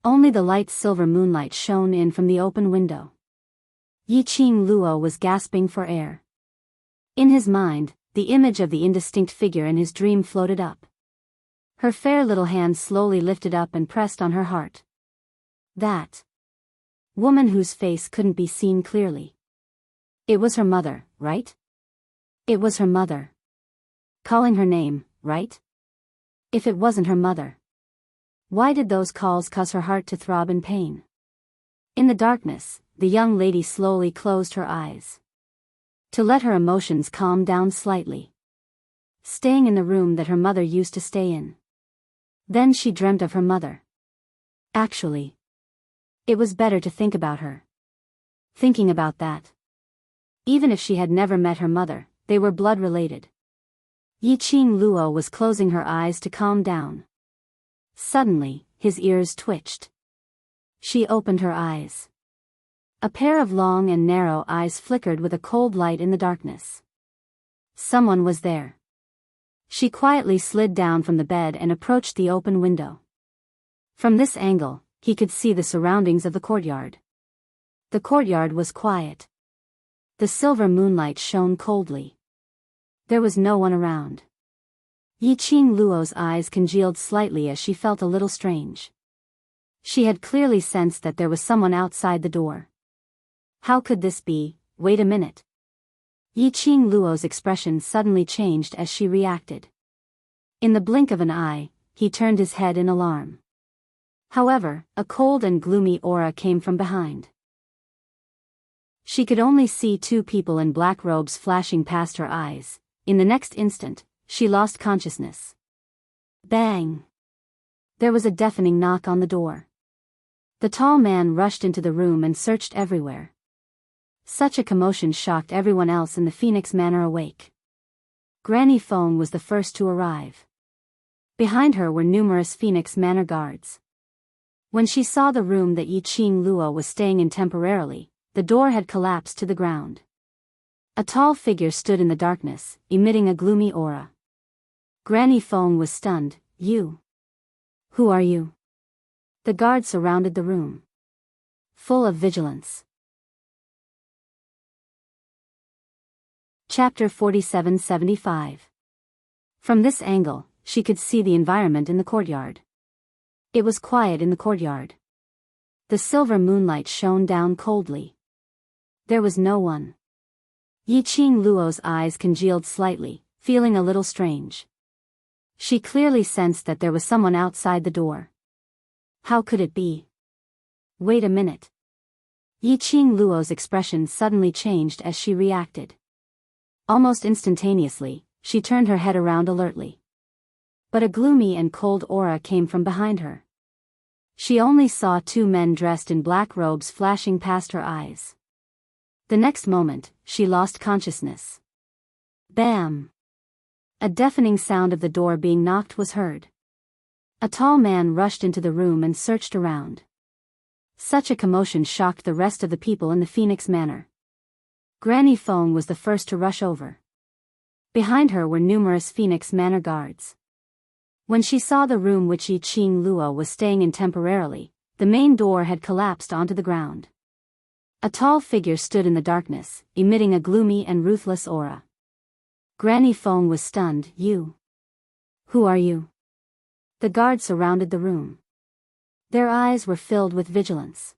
Only the light silver moonlight shone in from the open window. Yiqing Luo was gasping for air. In his mind, the image of the indistinct figure in his dream floated up. Her fair little hand slowly lifted up and pressed on her heart. That woman whose face couldn't be seen clearly. It was her mother, right? It was her mother. Calling her name, right? If it wasn't her mother, why did those calls cause her heart to throb in pain? In the darkness, the young lady slowly closed her eyes to let her emotions calm down slightly. Staying in the room that her mother used to stay in. Then she dreamt of her mother. Actually, it was better to think about her. Thinking about that. Even if she had never met her mother, they were blood-related. Yiqing Luo was closing her eyes to calm down. Suddenly, his ears twitched. She opened her eyes. A pair of long and narrow eyes flickered with a cold light in the darkness. Someone was there. She quietly slid down from the bed and approached the open window. From this angle, he could see the surroundings of the courtyard. The courtyard was quiet. The silver moonlight shone coldly. There was no one around. Yiqing Luo's eyes congealed slightly as she felt a little strange. She had clearly sensed that there was someone outside the door. How could this be? Wait a minute. Yiqing Luo's expression suddenly changed as she reacted. In the blink of an eye, he turned his head in alarm. However, a cold and gloomy aura came from behind. She could only see two people in black robes flashing past her eyes. In the next instant, she lost consciousness. Bang! There was a deafening knock on the door. The tall man rushed into the room and searched everywhere. Such a commotion shocked everyone else in the Phoenix Manor awake. Granny Feng was the first to arrive. Behind her were numerous Phoenix Manor guards. When she saw the room that Yiqing Luo was staying in temporarily, the door had collapsed to the ground. A tall figure stood in the darkness, emitting a gloomy aura. Granny Feng was stunned. You? Who are you? The guards surrounded the room, full of vigilance. Chapter 4775. From this angle, she could see the environment in the courtyard. It was quiet in the courtyard. The silver moonlight shone down coldly. There was no one. Yiqing Luo's eyes congealed slightly, feeling a little strange. She clearly sensed that there was someone outside the door. How could it be? Wait a minute. Yiqing Luo's expression suddenly changed as she reacted. Almost instantaneously, she turned her head around alertly. But a gloomy and cold aura came from behind her. She only saw two men dressed in black robes flashing past her eyes. The next moment, she lost consciousness. Bam! A deafening sound of the door being knocked was heard. A tall man rushed into the room and searched around. Such a commotion shocked the rest of the people in the Phoenix Manor. Granny Feng was the first to rush over. Behind her were numerous Phoenix Manor guards. When she saw the room which Yiqing Luo was staying in temporarily, the main door had collapsed onto the ground. A tall figure stood in the darkness, emitting a gloomy and ruthless aura. Granny Feng was stunned. You? Who are you? The guards surrounded the room. Their eyes were filled with vigilance.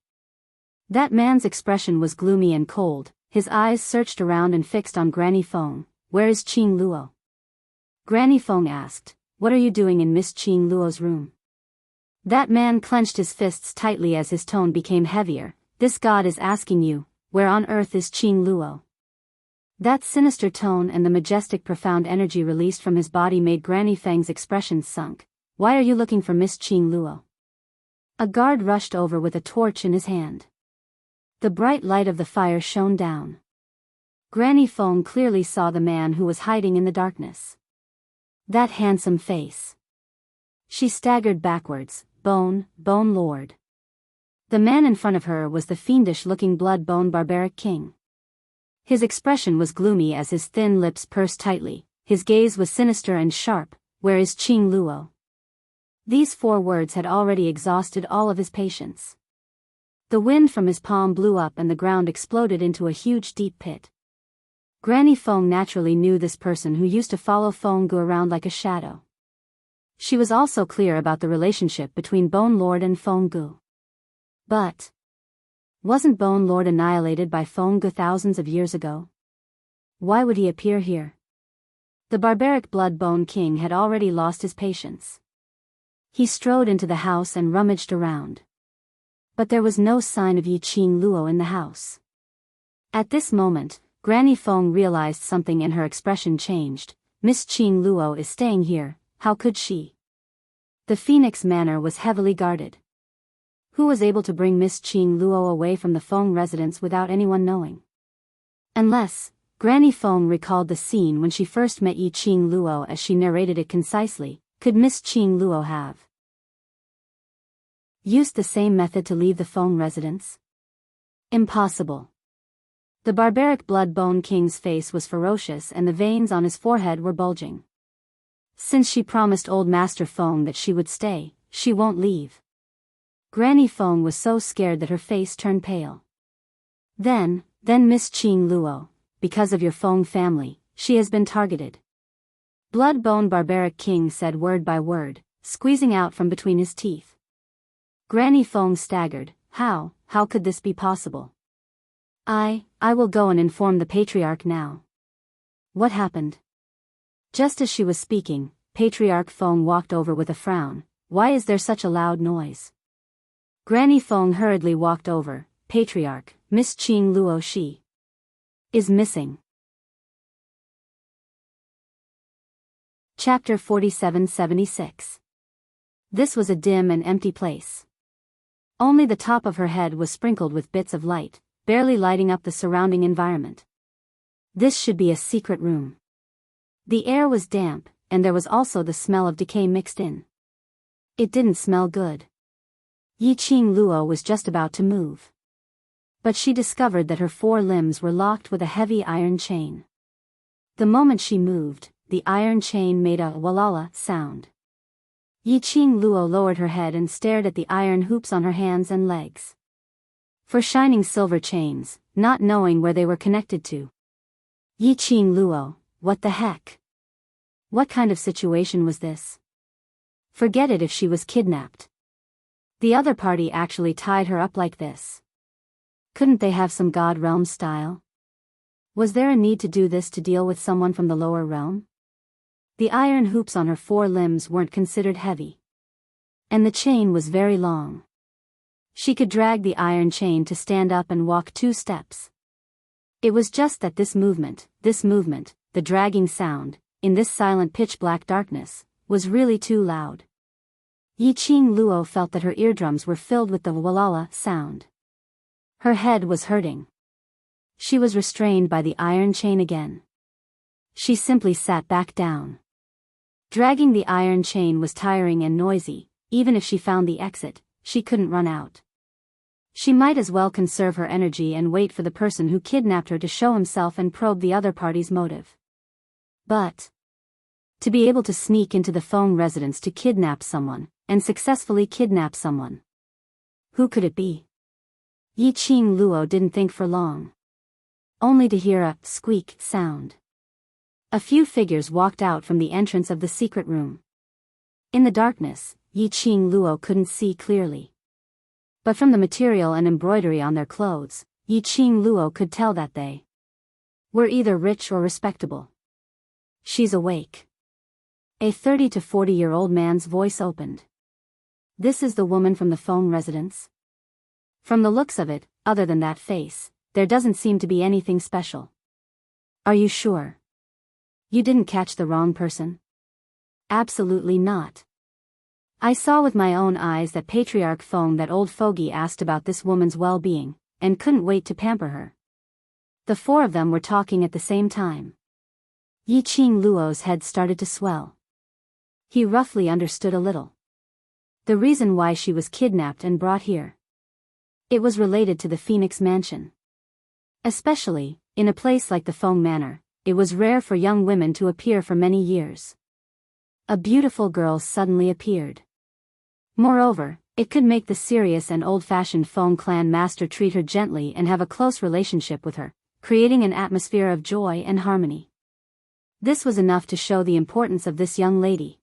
That man's expression was gloomy and cold. His eyes searched around and fixed on Granny Feng. Where is Qing Luo? Granny Feng asked. What are you doing in Miss Qing Luo's room? That man clenched his fists tightly as his tone became heavier. This god is asking you, where on earth is Qing Luo? That sinister tone and the majestic profound energy released from his body made Granny Feng's expression sunk. Why are you looking for Miss Qing Luo? A guard rushed over with a torch in his hand. The bright light of the fire shone down. Granny Feng clearly saw the man who was hiding in the darkness. That handsome face. She staggered backwards. Bone Lord. The man in front of her was the fiendish-looking blood-bone barbaric king. His expression was gloomy as his thin lips pursed tightly, his gaze was sinister and sharp. "Where is Qing Luo?" These 4 words had already exhausted all of his patience. The wind from his palm blew up and the ground exploded into a huge deep pit. Granny Feng naturally knew this person who used to follow Feng Gu around like a shadow. She was also clear about the relationship between Bone Lord and Feng Gu. But wasn't Bone Lord annihilated by Feng Gu thousands of years ago? Why would he appear here? The barbaric blood-bone king had already lost his patience. He strode into the house and rummaged around. But there was no sign of Qing Luo in the house. At this moment, Granny Feng realized something and her expression changed. "Miss Qing Luo is staying here, how could she?" The Phoenix Manor was heavily guarded. Who was able to bring Miss Qing Luo away from the Feng residence without anyone knowing? Unless, Granny Feng recalled the scene when she first met Qing Luo as she narrated it concisely, could Miss Qing Luo have used the same method to leave the Feng residence? Impossible. The barbaric blood-bone king's face was ferocious and the veins on his forehead were bulging. Since she promised old Master Feng that she would stay, she won't leave. Granny Feng was so scared that her face turned pale. Then Miss Qing Luo, because of your Feng family, she has been targeted. Blood-bone barbaric king said word by word, squeezing out from between his teeth. Granny Feng staggered. How could this be possible? I will go and inform the patriarch now. What happened? Just as she was speaking, Patriarch Feng walked over with a frown. Why is there such a loud noise? Granny Feng hurriedly walked over. Patriarch, Miss Qing Luo, she is missing. Chapter 4776. This was a dim and empty place. Only the top of her head was sprinkled with bits of light, barely lighting up the surrounding environment. This should be a secret room. The air was damp, and there was also the smell of decay mixed in. It didn't smell good. Qing Luo was just about to move. But she discovered that her 4 limbs were locked with a heavy iron chain. The moment she moved, the iron chain made a walala sound. Qing Luo lowered her head and stared at the iron hoops on her hands and legs. 4 shining silver chains, not knowing where they were connected to. Qing Luo, what the heck? What kind of situation was this? Forget it if she was kidnapped. The other party actually tied her up like this. Couldn't they have some God realm style? Was there a need to do this to deal with someone from the lower realm? The iron hoops on her 4 limbs weren't considered heavy. And the chain was very long. She could drag the iron chain to stand up and walk 2 steps. It was just that this movement, the dragging sound, in this silent pitch-black darkness, was really too loud. Qing Luo felt that her eardrums were filled with the walala sound. Her head was hurting. She was restrained by the iron chain again. She simply sat back down. Dragging the iron chain was tiring and noisy. Even if she found the exit, she couldn't run out. She might as well conserve her energy and wait for the person who kidnapped her to show himself and probe the other party's motive. But to be able to sneak into the Feng residence to kidnap someone, and successfully kidnap someone. Who could it be? Qing Luo didn't think for long. Only to hear a squeak sound. A few figures walked out from the entrance of the secret room. In the darkness, Qing Luo couldn't see clearly. But from the material and embroidery on their clothes, Qing Luo could tell that they were either rich or respectable. She's awake. A 30 to 40-year-old man's voice opened. This is the woman from the Feng residence? From the looks of it, other than that face, there doesn't seem to be anything special. Are you sure? You didn't catch the wrong person? Absolutely not. I saw with my own eyes that Patriarch Feng, that old fogey, asked about this woman's well-being, and couldn't wait to pamper her. The 4 of them were talking at the same time. Qing Luo's head started to swell. He roughly understood a little. The reason why she was kidnapped and brought here. It was related to the Phoenix Mansion. Especially, in a place like the Feng Manor, it was rare for young women to appear for many years. A beautiful girl suddenly appeared. Moreover, it could make the serious and old-fashioned Feng clan master treat her gently and have a close relationship with her, creating an atmosphere of joy and harmony. This was enough to show the importance of this young lady.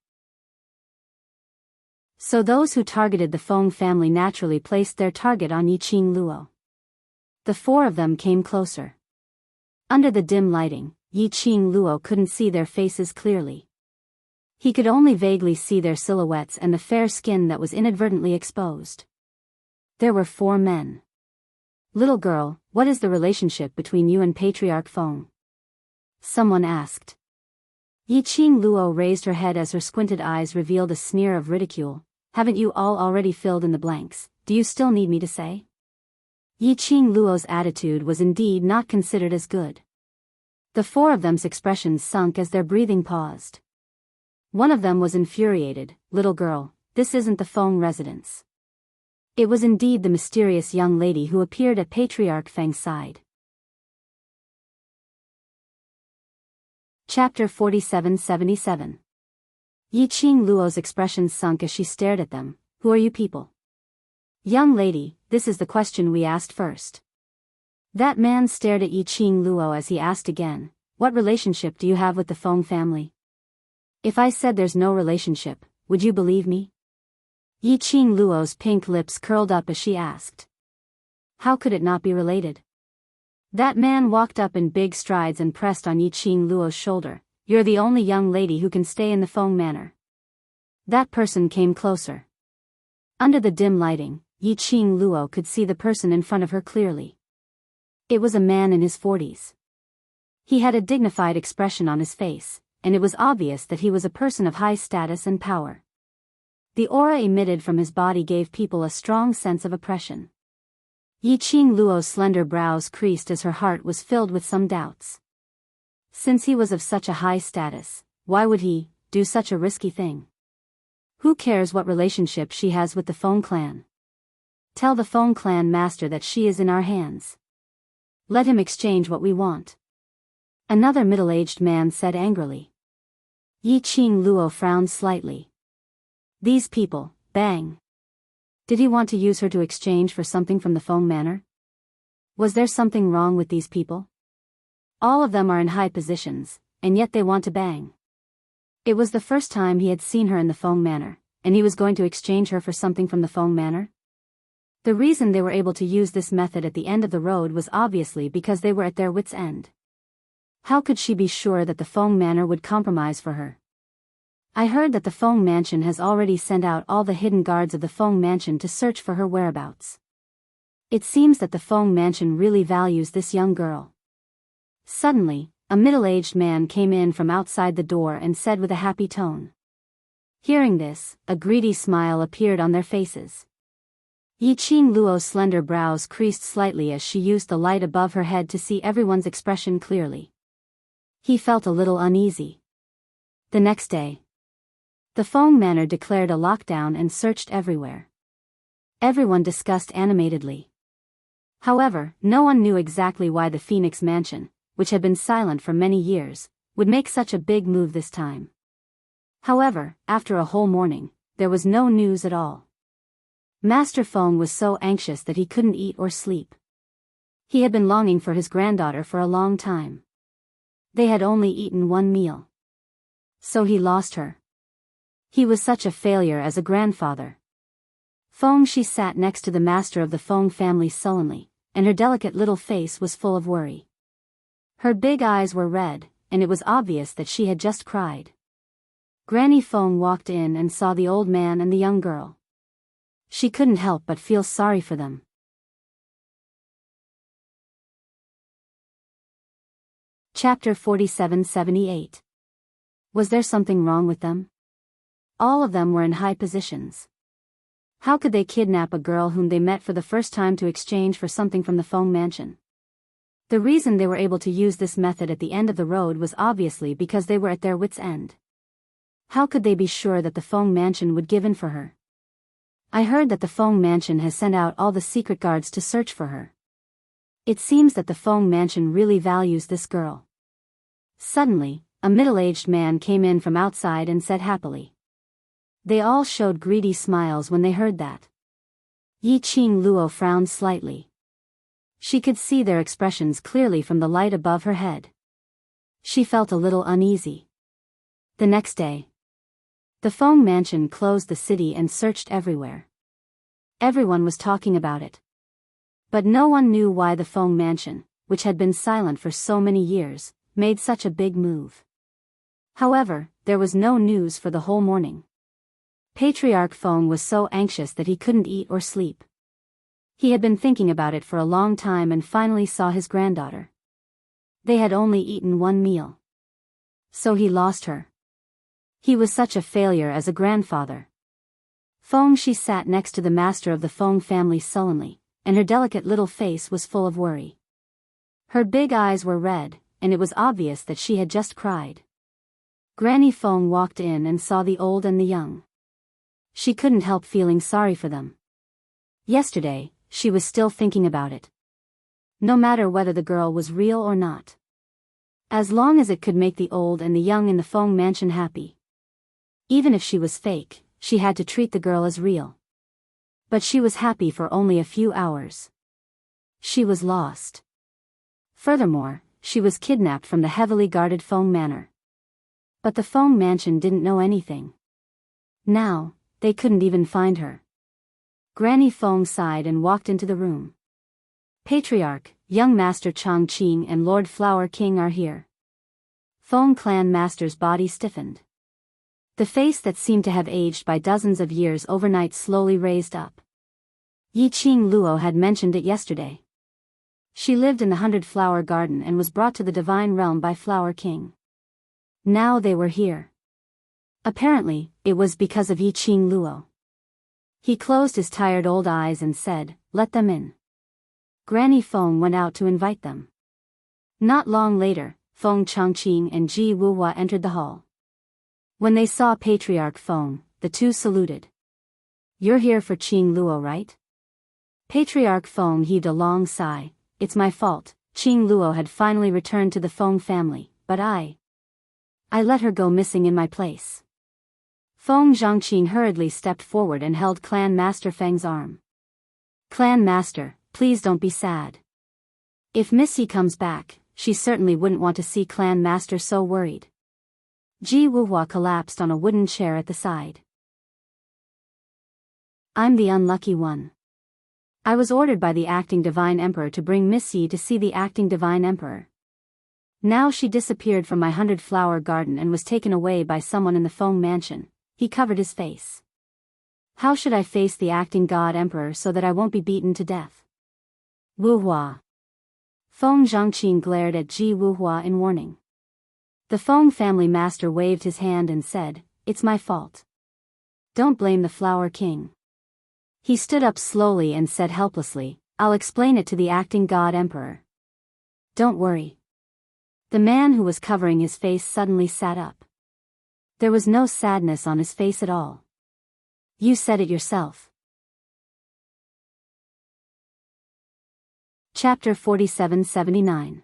So those who targeted the Feng family naturally placed their target on Yiqing Luo. The four of them came closer. Under the dim lighting, Yiqing Luo couldn't see their faces clearly. He could only vaguely see their silhouettes and the fair skin that was inadvertently exposed. There were four men. "Little girl, what is the relationship between you and Patriarch Feng?" someone asked. Yiqing Luo raised her head as her squinted eyes revealed a sneer of ridicule. "Haven't you all already filled in the blanks? Do you still need me to say?" Yiqing Luo's attitude was indeed not considered as good. The four of them's expressions sunk as their breathing paused. One of them was infuriated. "Little girl, this isn't the Feng residence." It was indeed the mysterious young lady who appeared at Patriarch Feng's side. Chapter 4777. Yiqing Luo's expressions sunk as she stared at them. "Who are you people?" "Young lady, this is the question we asked first." That man stared at Yiqing Luo as he asked again, "What relationship do you have with the Feng family?" "If I said there's no relationship, would you believe me?" Yiqing Luo's pink lips curled up as she asked. How could it not be related? That man walked up in big strides and pressed on Yiqing Luo's shoulder. "You're the only young lady who can stay in the Feng Manor." That person came closer. Under the dim lighting, Yiqing Luo could see the person in front of her clearly. It was a man in his 40s. He had a dignified expression on his face, and it was obvious that he was a person of high status and power. The aura emitted from his body gave people a strong sense of oppression. Yiqing Luo's slender brows creased as her heart was filled with some doubts. Since he was of such a high status, why would he do such a risky thing? Who cares what relationship she has with the Feng clan? Tell the Feng clan master that she is in our hands. Let him exchange what we want. Another middle-aged man said angrily. Yiqing Luo frowned slightly. These people, bang. Did he want to use her to exchange for something from the Feng Manor? Was there something wrong with these people? All of them are in high positions, and yet they want to bang. It was the first time he had seen her in the Feng Manor, and he was going to exchange her for something from the Feng Manor? The reason they were able to use this method at the end of the road was obviously because they were at their wits' end. How could she be sure that the Feng Manor would compromise for her? "I heard that the Feng Mansion has already sent out all the hidden guards of the Feng Mansion to search for her whereabouts. It seems that the Feng Mansion really values this young girl." Suddenly, a middle-aged man came in from outside the door and said with a happy tone. Hearing this, a greedy smile appeared on their faces. Yiqing Luo's slender brows creased slightly as she used the light above her head to see everyone's expression clearly. He felt a little uneasy. The next day, the Feng Manor declared a lockdown and searched everywhere. Everyone discussed animatedly. However, no one knew exactly why the Phoenix Mansion, which had been silent for many years, would make such a big move this time. However, after a whole morning, there was no news at all. Master Feng was so anxious that he couldn't eat or sleep. He had been longing for his granddaughter for a long time. They had only eaten one meal. So he lost her. He was such a failure as a grandfather. Feng Shi sat next to the master of the Feng family sullenly, and her delicate little face was full of worry. Her big eyes were red, and it was obvious that she had just cried. Granny Feng walked in and saw the old man and the young girl. She couldn't help but feel sorry for them. Chapter 4778. Was there something wrong with them? All of them were in high positions. How could they kidnap a girl whom they met for the first time to exchange for something from the Feng Mansion? The reason they were able to use this method at the end of the road was obviously because they were at their wits' end. How could they be sure that the Feng Mansion would give in for her? I heard that the Feng Mansion has sent out all the secret guards to search for her. It seems that the Feng Mansion really values this girl. Suddenly, a middle-aged man came in from outside and said happily. They all showed greedy smiles when they heard that. Yiqing Luo frowned slightly. She could see their expressions clearly from the light above her head. She felt a little uneasy. The next day, the Feng Mansion closed the city and searched everywhere. Everyone was talking about it. But no one knew why the Feng Mansion, which had been silent for so many years, made such a big move. However, there was no news for the whole morning. Patriarch Feng was so anxious that he couldn't eat or sleep. He had been thinking about it for a long time and finally saw his granddaughter. They had only eaten one meal. So he lost her. He was such a failure as a grandfather. Feng Shi sat next to the master of the Feng family sullenly, and her delicate little face was full of worry. Her big eyes were red, and it was obvious that she had just cried. Granny Feng walked in and saw the old and the young. She couldn't help feeling sorry for them. Yesterday, she was still thinking about it. No matter whether the girl was real or not. As long as it could make the old and the young in the Feng Mansion happy. Even if she was fake, she had to treat the girl as real. But she was happy for only a few hours. She was lost. Furthermore, she was kidnapped from the heavily guarded Feng Manor. But the Feng Mansion didn't know anything. Now, they couldn't even find her. Granny Feng sighed and walked into the room. Patriarch, young Master Chongqing and Lord Flower King are here. Feng clan master's body stiffened. The face that seemed to have aged by dozens of years overnight slowly raised up. Yiqing Luo had mentioned it yesterday. She lived in the 100-flower garden and was brought to the divine realm by Flower King. Now they were here. Apparently, it was because of Yiqing Luo. He closed his tired old eyes and said, "Let them in." Granny Feng went out to invite them. Not long later, Feng Chongqing and Ji Wuhua entered the hall. When they saw Patriarch Feng, the two saluted. "You're here for Qing Luo, right?" Patriarch Feng heaved a long sigh. "It's my fault. Qing Luo had finally returned to the Feng family, but I let her go missing in my place." Feng Zhongqing hurriedly stepped forward and held Clan Master Feng's arm. "Clan Master, please don't be sad. If Missy comes back, she certainly wouldn't want to see Clan Master so worried." Ji Wuhua collapsed on a wooden chair at the side. "I'm the unlucky one. I was ordered by the acting Divine Emperor to bring Miss Yi to see the acting Divine Emperor. Now she disappeared from my 100-flower garden and was taken away by someone in the Feng Mansion." He covered his face. "How should I face the acting God Emperor so that I won't be beaten to death?" "Wuhua." Feng Zhongqing glared at Ji Wuhua in warning. The Feng family master waved his hand and said, "It's my fault. Don't blame the Flower King." He stood up slowly and said helplessly, "I'll explain it to the acting God Emperor. Don't worry." The man who was covering his face suddenly sat up. There was no sadness on his face at all. "You said it yourself." Chapter 4779.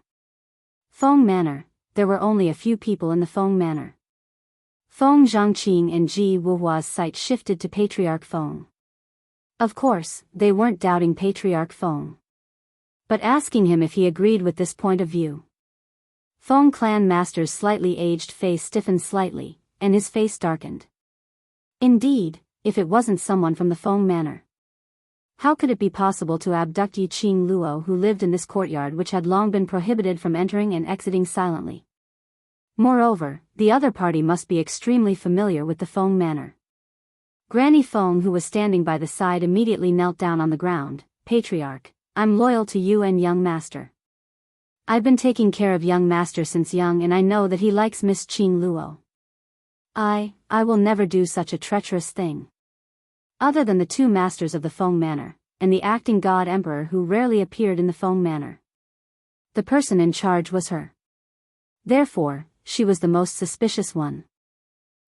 Feng Manor. There were only a few people in the Feng Manor. Feng Zhongqing and Ji Wuhua's sight shifted to Patriarch Feng. Of course, they weren't doubting Patriarch Feng, but asking him if he agreed with this point of view. Feng Clan Master's slightly aged face stiffened slightly, and his face darkened. Indeed, if it wasn't someone from the Feng Manor. How could it be possible to abduct Yiqing Luo, who lived in this courtyard which had long been prohibited from entering and exiting silently? Moreover, the other party must be extremely familiar with the Feng Manor. Granny Feng, who was standing by the side, immediately knelt down on the ground. "Patriarch, I'm loyal to you and young master. I've been taking care of young master since young, and I know that he likes Miss Qing Luo. I will never do such a treacherous thing. Other than the two masters of the Feng Manor, and the acting God Emperor who rarely appeared in the Feng Manor. The person in charge was her. Therefore, she was the most suspicious one."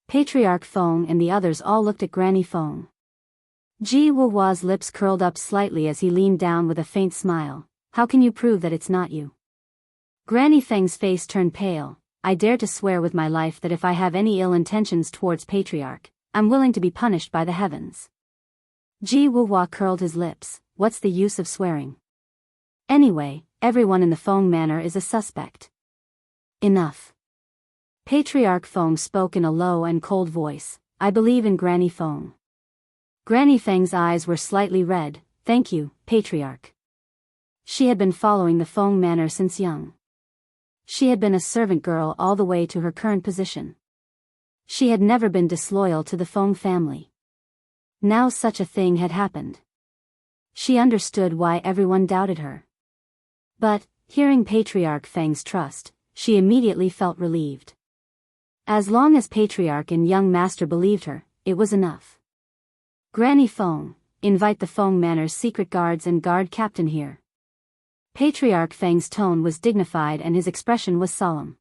Patriarch Feng and the others all looked at Granny Feng. Ji Wuhua's lips curled up slightly as he leaned down with a faint smile. How can you prove that it's not you? Granny Feng's face turned pale. I dare to swear with my life that if I have any ill intentions towards Patriarch, I'm willing to be punished by the heavens. Ji Wuhua curled his lips. What's the use of swearing? Anyway, everyone in the Feng Manor is a suspect. Enough. Patriarch Feng spoke in a low and cold voice. I believe in Granny Feng. Granny Feng's eyes were slightly red. Thank you, Patriarch. She had been following the Feng Manor since young. She had been a servant girl all the way to her current position. She had never been disloyal to the Feng family. Now such a thing had happened. She understood why everyone doubted her. But, hearing Patriarch Feng's trust, she immediately felt relieved. As long as Patriarch and young master believed her, it was enough. Granny Feng, invite the Feng Manor's secret guards and guard captain here. Patriarch Feng's tone was dignified and his expression was solemn.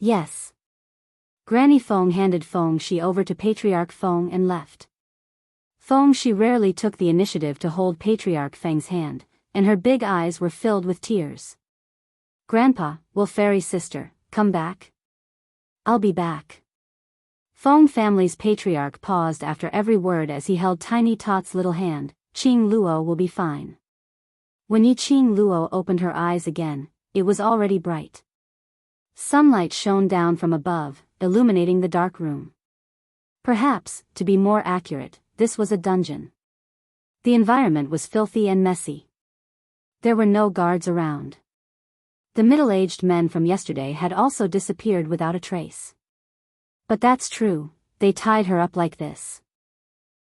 Yes. Granny Feng handed Feng Shi over to Patriarch Feng and left. Feng Shi rarely took the initiative to hold Patriarch Feng's hand, and her big eyes were filled with tears. Grandpa, will Fairy Sister come back? I'll be back. Feng family's patriarch paused after every word as he held Tiny Tot's little hand. Qing Luo will be fine. When Qing Luo opened her eyes again, it was already bright. Sunlight shone down from above, illuminating the dark room. Perhaps, to be more accurate, this was a dungeon. The environment was filthy and messy. There were no guards around. The middle-aged men from yesterday had also disappeared without a trace. But that's true, they tied her up like this.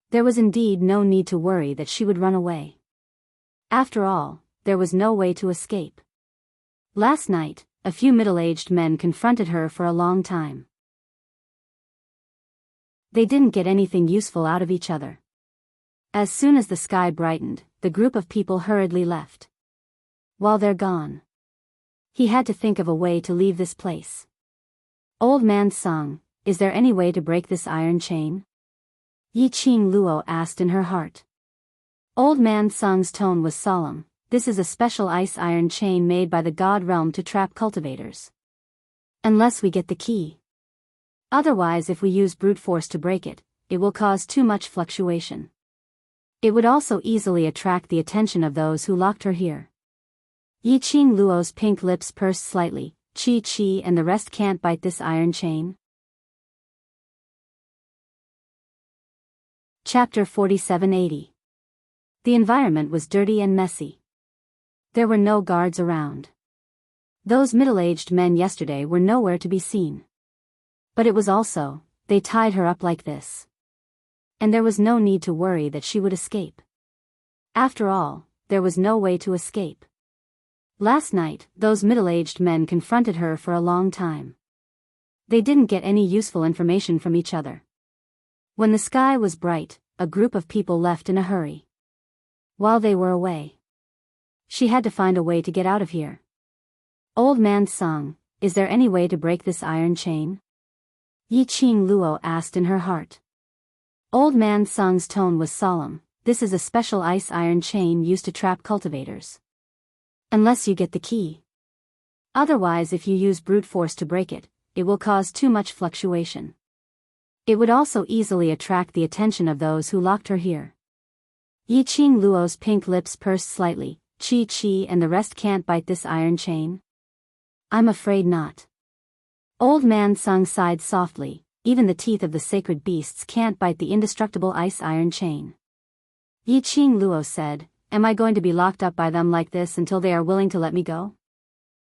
There was indeed no need to worry that she would run away. After all, there was no way to escape. Last night, a few middle-aged men confronted her for a long time. They didn't get anything useful out of each other. As soon as the sky brightened, the group of people hurriedly left. While they're gone, he had to think of a way to leave this place. Old Man Sung, is there any way to break this iron chain? Qing Luo asked in her heart. Old Man Sung's tone was solemn. This is a special ice iron chain made by the God Realm to trap cultivators. Unless we get the key. Otherwise, if we use brute force to break it, it will cause too much fluctuation. It would also easily attract the attention of those who locked her here. Qing Luo's pink lips pursed slightly. Chi and the rest can't bite this iron chain. Chapter 4780. The environment was dirty and messy. There were no guards around. Those middle-aged men yesterday were nowhere to be seen. But it was also, they tied her up like this. And there was no need to worry that she would escape. After all, there was no way to escape. Last night, those middle-aged men confronted her for a long time. They didn't get any useful information from each other. When the sky was bright, a group of people left in a hurry. While they were away, she had to find a way to get out of here. Old Man Sung, is there any way to break this iron chain? Qing Luo asked in her heart. Old Man Sung's tone was solemn. This is a special ice iron chain used to trap cultivators. Unless you get the key. Otherwise, if you use brute force to break it, it will cause too much fluctuation. It would also easily attract the attention of those who locked her here. Qing Luo's pink lips pursed slightly. Chi and the rest can't bite this iron chain? I'm afraid not. Old Man Sung sighed softly. Even the teeth of the sacred beasts can't bite the indestructible ice iron chain. Qing Luo said, am I going to be locked up by them like this until they are willing to let me go?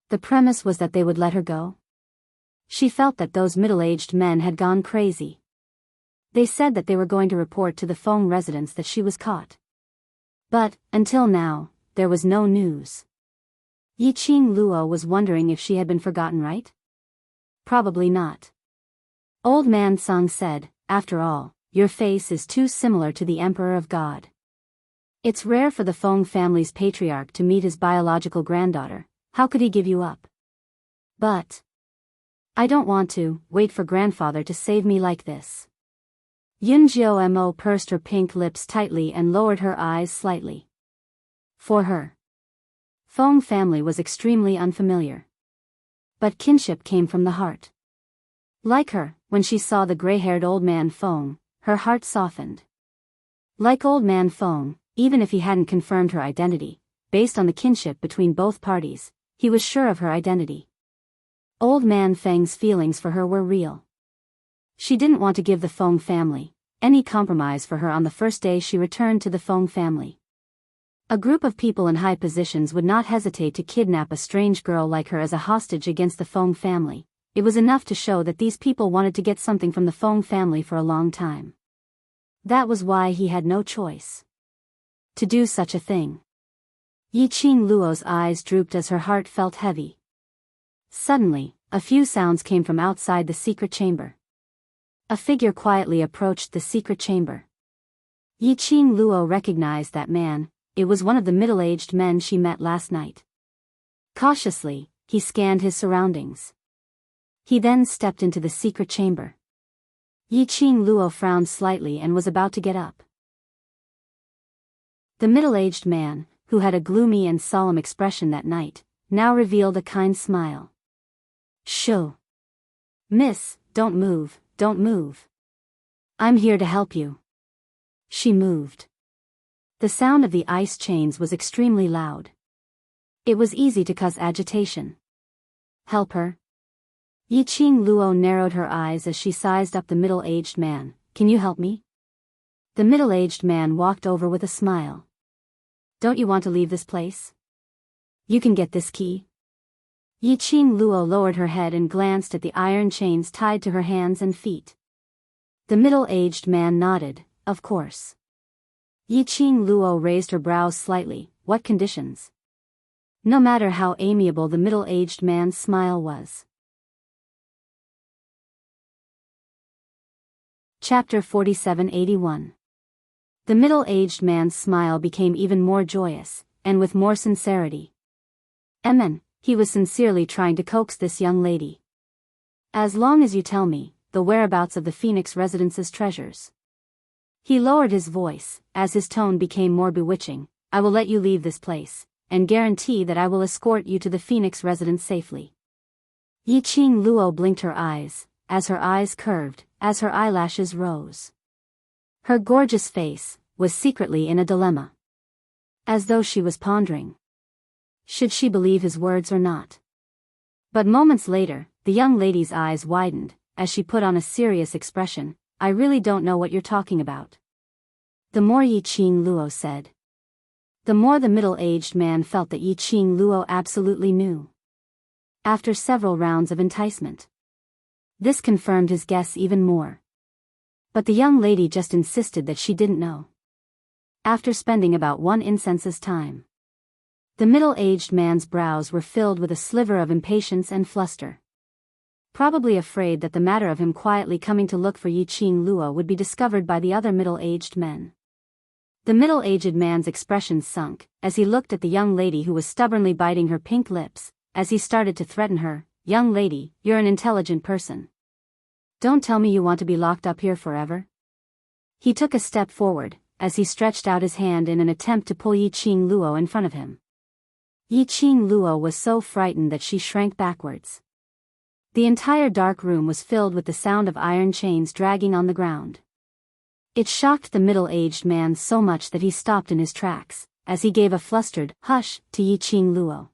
The premise was that they would let her go. She felt that those middle-aged men had gone crazy. They said that they were going to report to the Feng residents that she was caught. But, until now, there was no news. Qing Luo was wondering if she had been forgotten, right? Probably not. Old Man Sung said, after all, your face is too similar to the Emperor of God. It's rare for the Feng family's patriarch to meet his biological granddaughter. How could he give you up? But I don't want to wait for grandfather to save me like this. Yunjiomo pursed her pink lips tightly and lowered her eyes slightly. For her, Feng family was extremely unfamiliar. But kinship came from the heart. Like her, when she saw the gray-haired old man Feng, her heart softened. Like old man Feng, even if he hadn't confirmed her identity, based on the kinship between both parties, he was sure of her identity. Old man Feng's feelings for her were real. She didn't want to give the Feng family any compromise for her on the first day she returned to the Feng family. A group of people in high positions would not hesitate to kidnap a strange girl like her as a hostage against the Feng family. It was enough to show that these people wanted to get something from the Feng family for a long time. That was why he had no choice to do such a thing. Yiqing Luo's eyes drooped as her heart felt heavy. Suddenly, a few sounds came from outside the secret chamber. A figure quietly approached the secret chamber. Yiqing Luo recognized that man. It was one of the middle-aged men she met last night. Cautiously, he scanned his surroundings. He then stepped into the secret chamber. Yiqing Luo frowned slightly and was about to get up. The middle-aged man, who had a gloomy and solemn expression that night, now revealed a kind smile. "Shoo. Miss, don't move, don't move. I'm here to help you." She moved. The sound of the ice chains was extremely loud. It was easy to cause agitation. "Help her?" Yiqing Luo narrowed her eyes as she sized up the middle-aged man. "Can you help me?" The middle-aged man walked over with a smile. "Don't you want to leave this place? You can get this key." Yiqing Luo lowered her head and glanced at the iron chains tied to her hands and feet. The middle-aged man nodded, "Of course." Yiqing Luo raised her brows slightly. "What conditions?" No matter how amiable the middle-aged man's smile was. Chapter 4781. The middle-aged man's smile became even more joyous, and with more sincerity. He was sincerely trying to coax this young lady. "As long as you tell me the whereabouts of the Phoenix Residence's treasures." He lowered his voice, as his tone became more bewitching. "I will let you leave this place, and guarantee that I will escort you to the Phoenix Residence safely." Yiqing Luo blinked her eyes, as her eyes curved, as her eyelashes rose. Her gorgeous face was secretly in a dilemma. As though she was pondering, should she believe his words or not? But moments later, the young lady's eyes widened, as she put on a serious expression. "I really don't know what you're talking about." The more Yiqing Luo said, the more the middle-aged man felt that Yiqing Luo absolutely knew. After several rounds of enticement, this confirmed his guess even more. But the young lady just insisted that she didn't know. After spending about one incense's time, the middle-aged man's brows were filled with a sliver of impatience and fluster. Probably afraid that the matter of him quietly coming to look for Yiqing Luo would be discovered by the other middle-aged men. The middle-aged man's expression sunk, as he looked at the young lady who was stubbornly biting her pink lips, as he started to threaten her. "Young lady, you're an intelligent person. Don't tell me you want to be locked up here forever." He took a step forward, as he stretched out his hand in an attempt to pull Yiqing Luo in front of him. Yiqing Luo was so frightened that she shrank backwards. The entire dark room was filled with the sound of iron chains dragging on the ground. It shocked the middle-aged man so much that he stopped in his tracks, as he gave a flustered "hush" to Yiqing Luo.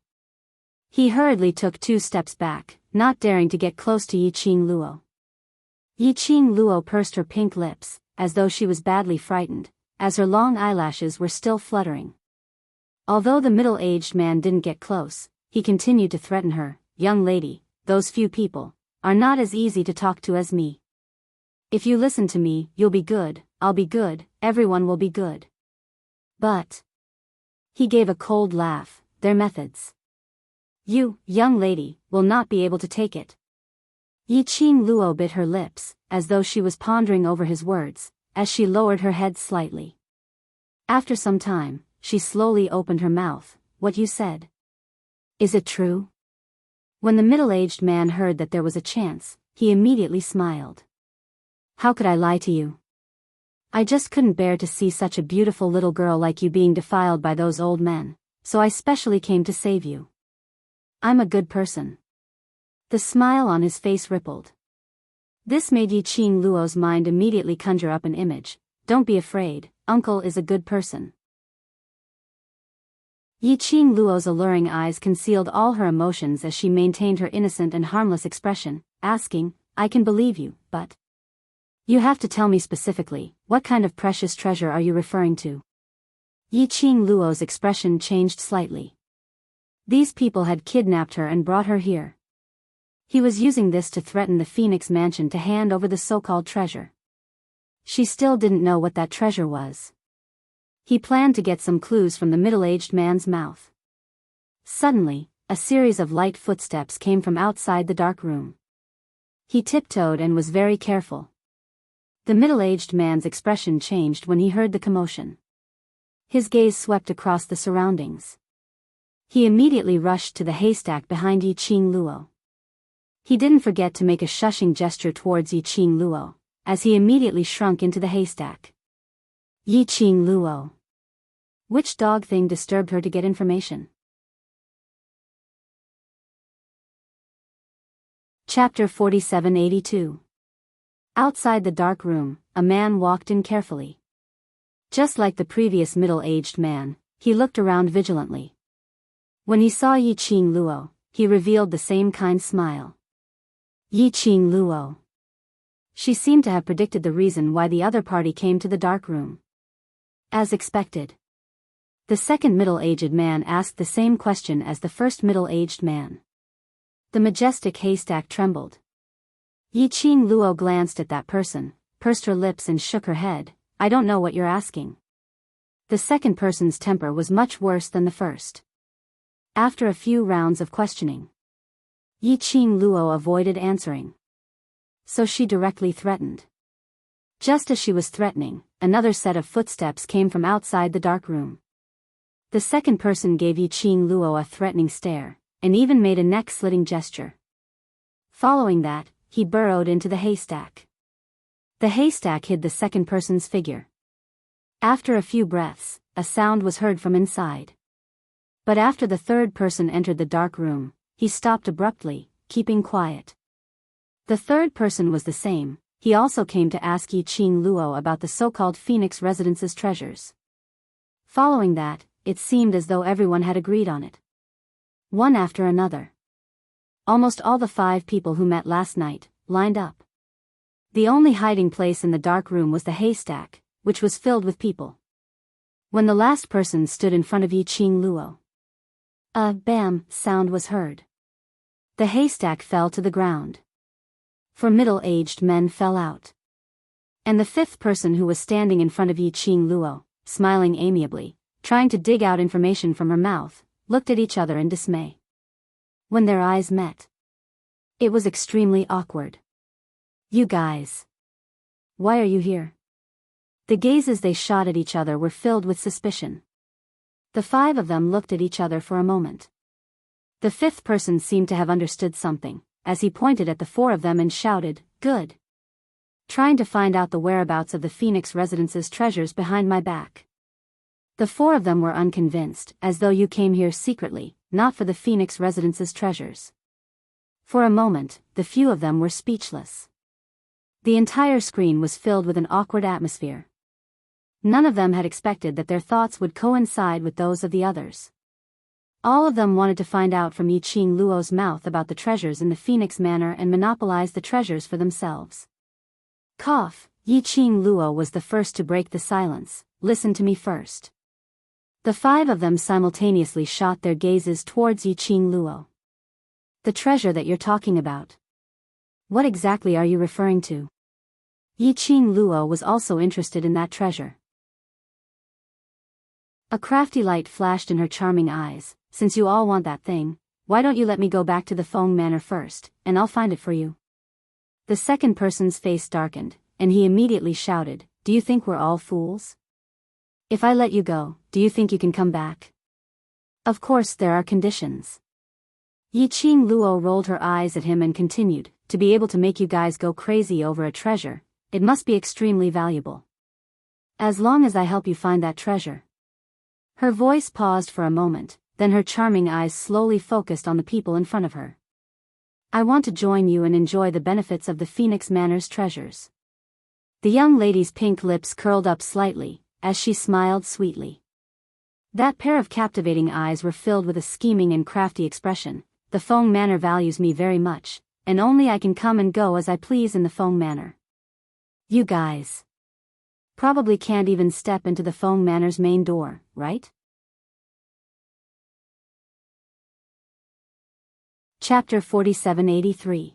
He hurriedly took 2 steps back, not daring to get close to Yiqing Luo. Yiqing Luo pursed her pink lips, as though she was badly frightened, as her long eyelashes were still fluttering. Although the middle-aged man didn't get close, he continued to threaten her. "Young lady, those few people are not as easy to talk to as me. If you listen to me, you'll be good, I'll be good, everyone will be good. But..." He gave a cold laugh. "Their methods. You, young lady, will not be able to take it." Yiqing Luo bit her lips, as though she was pondering over his words, as she lowered her head slightly. After some time, she slowly opened her mouth. "What you said. Is it true?" When the middle-aged man heard that there was a chance, he immediately smiled. "How could I lie to you? I just couldn't bear to see such a beautiful little girl like you being defiled by those old men, so I specially came to save you. I'm a good person. The smile on his face rippled. This made Yiqing Luo's mind immediately conjure up an image. Don't be afraid, uncle is a good person. Yiqing Luo's alluring eyes concealed all her emotions as she maintained her innocent and harmless expression, asking, I can believe you, but you have to tell me specifically, what kind of precious treasure are you referring to? Yiqing Luo's expression changed slightly. These people had kidnapped her and brought her here. He was using this to threaten the Phoenix Mansion to hand over the so-called treasure. She still didn't know what that treasure was. He planned to get some clues from the middle-aged man's mouth. Suddenly, a series of light footsteps came from outside the dark room. He tiptoed and was very careful. The middle-aged man's expression changed when he heard the commotion. His gaze swept across the surroundings. He immediately rushed to the haystack behind Yiqing Luo. He didn't forget to make a shushing gesture towards Yiqing Luo, as he immediately shrunk into the haystack. Yiqing Luo. Which dog thing disturbed her to get information? Chapter 4782. Outside the dark room, a man walked in carefully. Just like the previous middle-aged man, he looked around vigilantly. When he saw Yiqing Luo, he revealed the same kind smile. Yiqing Luo. She seemed to have predicted the reason why the other party came to the dark room. As expected. The second middle-aged man asked the same question as the first middle-aged man. The majestic haystack trembled. Yiqing Luo glanced at that person, pursed her lips and shook her head. I don't know what you're asking. The second person's temper was much worse than the first. After a few rounds of questioning, Yiqing Luo avoided answering. So she directly threatened. Just as she was threatening, another set of footsteps came from outside the dark room. The second person gave Yiqing Luo a threatening stare, and even made a neck-slitting gesture. Following that, he burrowed into the haystack. The haystack hid the second person's figure. After a few breaths, a sound was heard from inside. But after the third person entered the dark room, he stopped abruptly, keeping quiet. The third person was the same. He also came to ask Yiqing Luo about the so-called Phoenix Residence's treasures. Following that, it seemed as though everyone had agreed on it. One after another. Almost all the 5 people who met last night lined up. The only hiding place in the dark room was the haystack, which was filled with people. When the last person stood in front of Yiqing Luo, a bam sound was heard. The haystack fell to the ground. 4 middle-aged men fell out. And the 5th person who was standing in front of Yiqing Luo, smiling amiably, trying to dig out information from her mouth, looked at each other in dismay. When their eyes met, it was extremely awkward. You guys. Why are you here? The gazes they shot at each other were filled with suspicion. The 5 of them looked at each other for a moment. The 5th person seemed to have understood something, as he pointed at the 4 of them and shouted, Good. Trying to find out the whereabouts of the Phoenix Residence's treasures behind my back. The 4 of them were unconvinced, as though you came here secretly, not for the Phoenix Residence's treasures. For a moment, the few of them were speechless. The entire screen was filled with an awkward atmosphere. None of them had expected that their thoughts would coincide with those of the others. All of them wanted to find out from Yiqing Luo's mouth about the treasures in the Phoenix Manor and monopolize the treasures for themselves. Cough. Yiqing Luo was the first to break the silence. Listen to me first. The 5 of them simultaneously shot their gazes towards Yiqing Luo. The treasure that you're talking about. What exactly are you referring to? Yiqing Luo was also interested in that treasure. A crafty light flashed in her charming eyes. Since you all want that thing, why don't you let me go back to the Feng Manor first, and I'll find it for you? The second person's face darkened, and he immediately shouted, Do you think we're all fools? If I let you go, do you think you can come back? Of course there are conditions. Yiqing Luo rolled her eyes at him and continued, To be able to make you guys go crazy over a treasure, it must be extremely valuable. As long as I help you find that treasure. Her voice paused for a moment, then her charming eyes slowly focused on the people in front of her. I want to join you and enjoy the benefits of the Phoenix Manor's treasures. The young lady's pink lips curled up slightly, as she smiled sweetly. That pair of captivating eyes were filled with a scheming and crafty expression. The Feng Manor values me very much, and only I can come and go as I please in the Feng Manor. You guys probably can't even step into the Feng Manor's main door, right? Chapter 4783.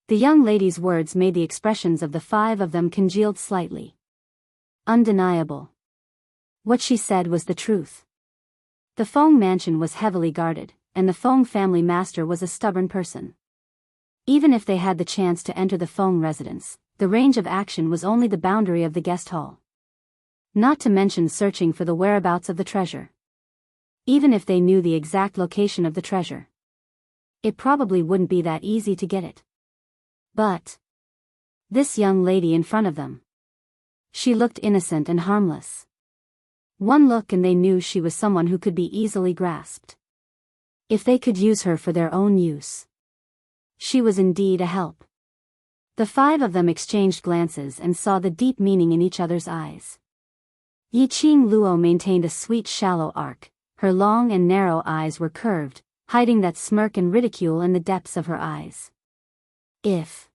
The young lady's words made the expressions of the five of them congealed slightly. Undeniable. What she said was the truth. The Feng mansion was heavily guarded, and the Feng family master was a stubborn person. Even if they had the chance to enter the Feng residence, the range of action was only the boundary of the guest hall. Not to mention searching for the whereabouts of the treasure. Even if they knew the exact location of the treasure, it probably wouldn't be that easy to get it. But this young lady in front of them, she looked innocent and harmless. One look and they knew she was someone who could be easily grasped. If they could use her for their own use, she was indeed a help. The five of them exchanged glances and saw the deep meaning in each other's eyes. Yiqing Luo maintained a sweet shallow arc. Her long and narrow eyes were curved, hiding that smirk and ridicule in the depths of her eyes. If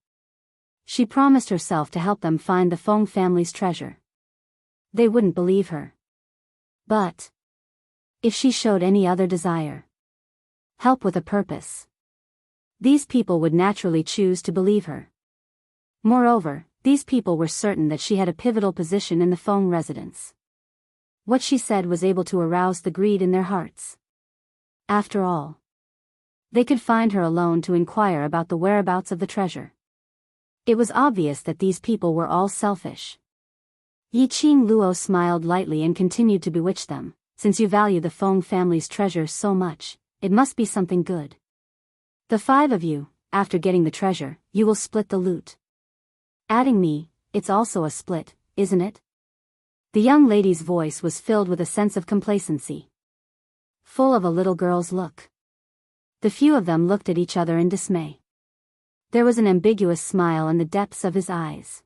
she promised herself to help them find the Feng family's treasure, they wouldn't believe her. But if she showed any other desire, help with a purpose, these people would naturally choose to believe her. Moreover, these people were certain that she had a pivotal position in the Feng residence. What she said was able to arouse the greed in their hearts. After all, they could find her alone to inquire about the whereabouts of the treasure. It was obvious that these people were all selfish. Yiqing Luo smiled lightly and continued to bewitch them. Since you value the Feng family's treasure so much, it must be something good. The five of you, after getting the treasure, you will split the loot. Adding me, it's also a split, isn't it? The young lady's voice was filled with a sense of complacency, full of a little girl's look. The few of them looked at each other in dismay. There was an ambiguous smile in the depths of his eyes.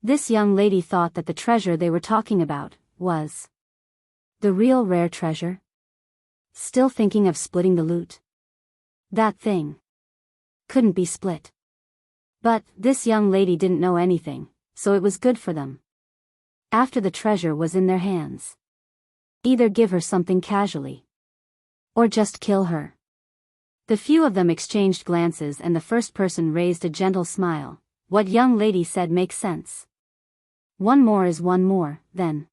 This young lady thought that the treasure they were talking about was the real rare treasure. Still thinking of splitting the loot? That thing couldn't be split. But this young lady didn't know anything, so it was good for them. After the treasure was in their hands, either give her something casually, or just kill her. The few of them exchanged glances and the first person raised a gentle smile. What young lady said makes sense. One more is one more, then.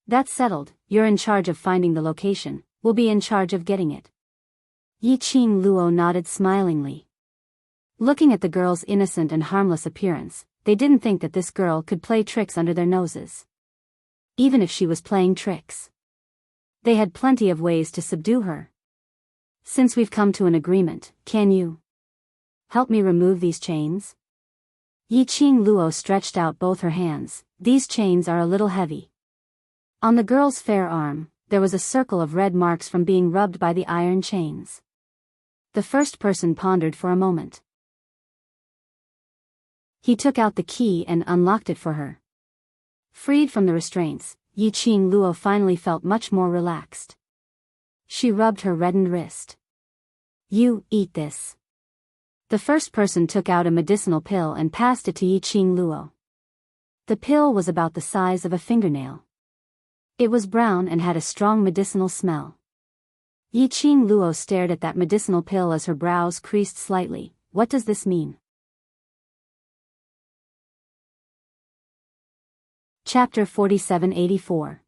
That's settled. You're in charge of finding the location, we'll be in charge of getting it. Yiqing Luo nodded smilingly. Looking at the girl's innocent and harmless appearance, they didn't think that this girl could play tricks under their noses. Even if she was playing tricks, they had plenty of ways to subdue her. Since we've come to an agreement, can you help me remove these chains? Yiqing Luo stretched out both her hands. These chains are a little heavy. On the girl's fair arm, there was a circle of red marks from being rubbed by the iron chains. The first person pondered for a moment. He took out the key and unlocked it for her. Freed from the restraints, Yiqing Luo finally felt much more relaxed. She rubbed her reddened wrist. You, eat this. The first person took out a medicinal pill and passed it to Yiqing Luo. The pill was about the size of a fingernail. It was brown and had a strong medicinal smell. Yiqing Luo stared at that medicinal pill as her brows creased slightly. What does this mean? Chapter 4784.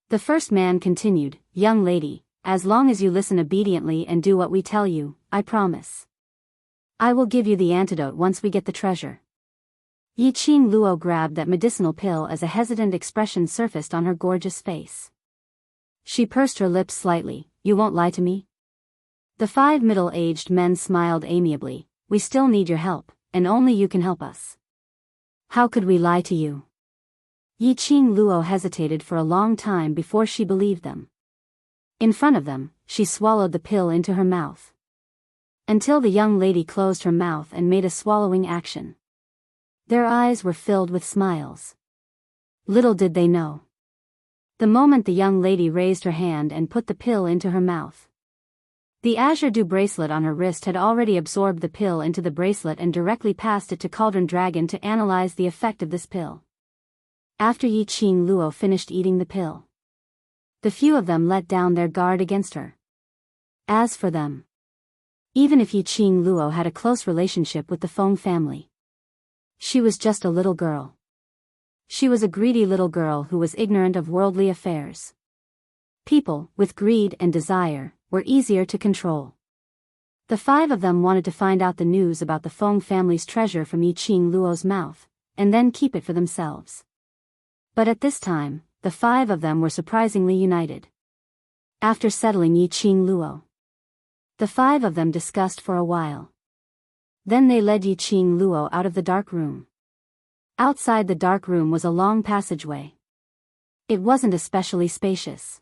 The first man continued, Young lady, as long as you listen obediently and do what we tell you, I promise. I will give you the antidote once we get the treasure. Yiqing Luo grabbed that medicinal pill as a hesitant expression surfaced on her gorgeous face. She pursed her lips slightly. You won't lie to me? The five middle-aged men smiled amiably. We still need your help, and only you can help us. How could we lie to you? Yi Qing Luo hesitated for a long time before she believed them. In front of them, she swallowed the pill into her mouth. Until the young lady closed her mouth and made a swallowing action. Their eyes were filled with smiles. Little did they know. The moment the young lady raised her hand and put the pill into her mouth, the Azure Dew bracelet on her wrist had already absorbed the pill into the bracelet and directly passed it to Cauldron Dragon to analyze the effect of this pill. After Yi Qing Luo finished eating the pill, the few of them let down their guard against her. As for them, even if Yi Qing Luo had a close relationship with the Feng family, she was just a little girl. She was a greedy little girl who was ignorant of worldly affairs. People, with greed and desire, were easier to control. The five of them wanted to find out the news about the Feng family's treasure from Yi Qing Luo's mouth, and then keep it for themselves. But at this time, the five of them were surprisingly united. After settling Yi Qing Luo, the five of them discussed for a while. Then they led Yi Qing Luo out of the dark room. Outside the dark room was a long passageway. It wasn't especially spacious.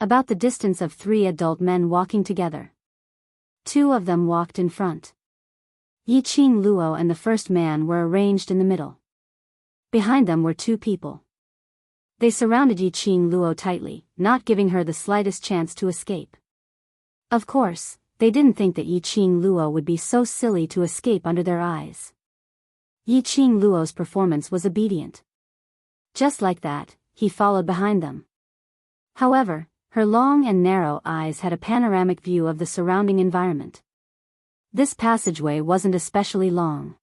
About the distance of 3 adult men walking together. 2 of them walked in front. Yi Qing Luo and the first man were arranged in the middle. Behind them were 2 people. They surrounded Yi Qing Luo tightly, not giving her the slightest chance to escape. Of course, they didn't think that Yi Qing Luo would be so silly to escape under their eyes. Yi Qing Luo's performance was obedient. Just like that, he followed behind them. However, her long and narrow eyes had a panoramic view of the surrounding environment. This passageway wasn't especially long.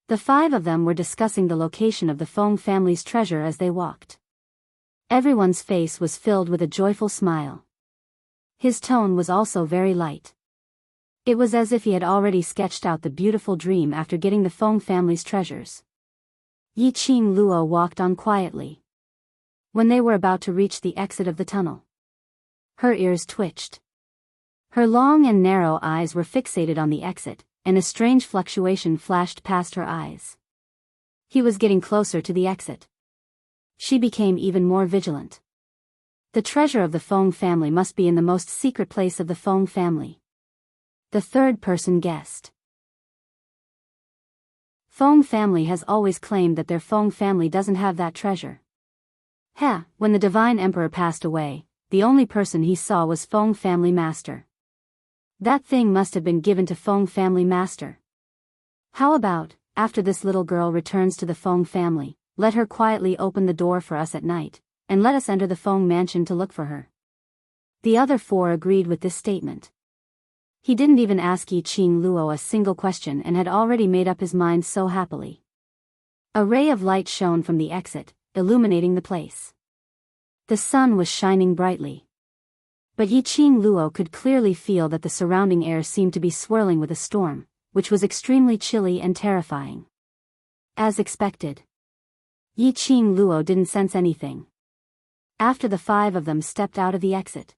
The 5 of them were discussing the location of the Feng family's treasure as they walked. Everyone's face was filled with a joyful smile. His tone was also very light. It was as if he had already sketched out the beautiful dream after getting the Feng family's treasures. Yi Qing Luo walked on quietly. When they were about to reach the exit of the tunnel, her ears twitched. Her long and narrow eyes were fixated on the exit, and a strange fluctuation flashed past her eyes. He was getting closer to the exit. She became even more vigilant. The treasure of the Feng family must be in the most secret place of the Feng family. The third person guessed. Feng family has always claimed that their Feng family doesn't have that treasure. When the Divine Emperor passed away, the only person he saw was Feng family master. That thing must have been given to Feng family master. How about, after this little girl returns to the Feng family, let her quietly open the door for us at night, and let us enter the Feng mansion to look for her. The other 4 agreed with this statement. He didn't even ask Yi Qing Luo a single question and had already made up his mind so happily. A ray of light shone from the exit, illuminating the place. The sun was shining brightly. But Yi Qing Luo could clearly feel that the surrounding air seemed to be swirling with a storm, which was extremely chilly and terrifying. As expected, Yi Qing Luo didn't sense anything. After the 5 of them stepped out of the exit,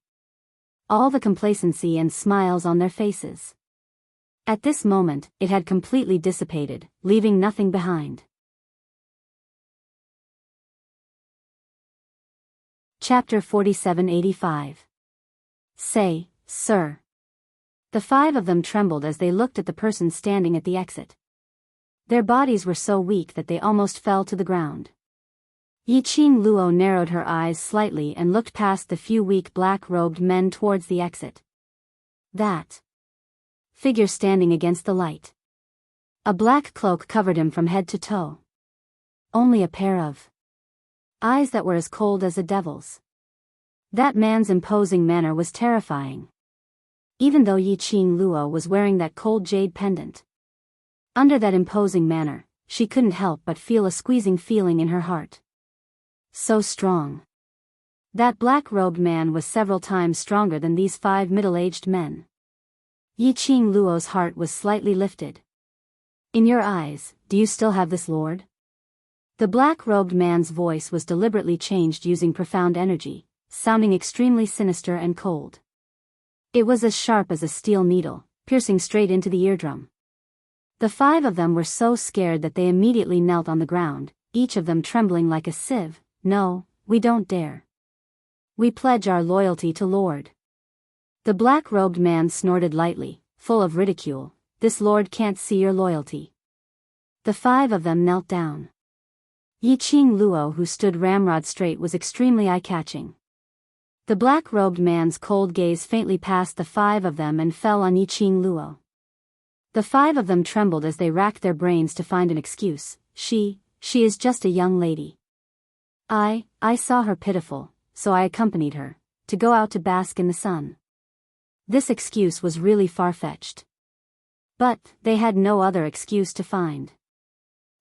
all the complacency and smiles on their faces. At this moment, it had completely dissipated, leaving nothing behind. Chapter 4785. Say, sir. The 5 of them trembled as they looked at the person standing at the exit. Their bodies were so weak that they almost fell to the ground. Yi Qing Luo narrowed her eyes slightly and looked past the few weak black-robed men towards the exit. That figure standing against the light. A black cloak covered him from head to toe. Only a pair of eyes that were as cold as a devil's. That man's imposing manner was terrifying. Even though Yi Qing Luo was wearing that cold jade pendant, under that imposing manner, she couldn't help but feel a squeezing feeling in her heart. So strong. That black-robed man was several times stronger than these 5 middle-aged men. Yi Qing Luo's heart was slightly lifted. In your eyes, do you still have this lord? The black-robed man's voice was deliberately changed using profound energy, sounding extremely sinister and cold. It was as sharp as a steel needle, piercing straight into the eardrum. The 5 of them were so scared that they immediately knelt on the ground, each of them trembling like a sieve. "No, we don't dare. We pledge our loyalty to Lord." The black-robed man snorted lightly, full of ridicule. "This lord can't see your loyalty." The 5 of them knelt down. Yiqing Luo, who stood ramrod straight, was extremely eye-catching. The black-robed man's cold gaze faintly passed the 5 of them and fell on Yiqing Luo. The 5 of them trembled as they racked their brains to find an excuse. She is just a young lady. I saw her pitiful, so I accompanied her, to go out to bask in the sun." This excuse was really far-fetched. But they had no other excuse to find.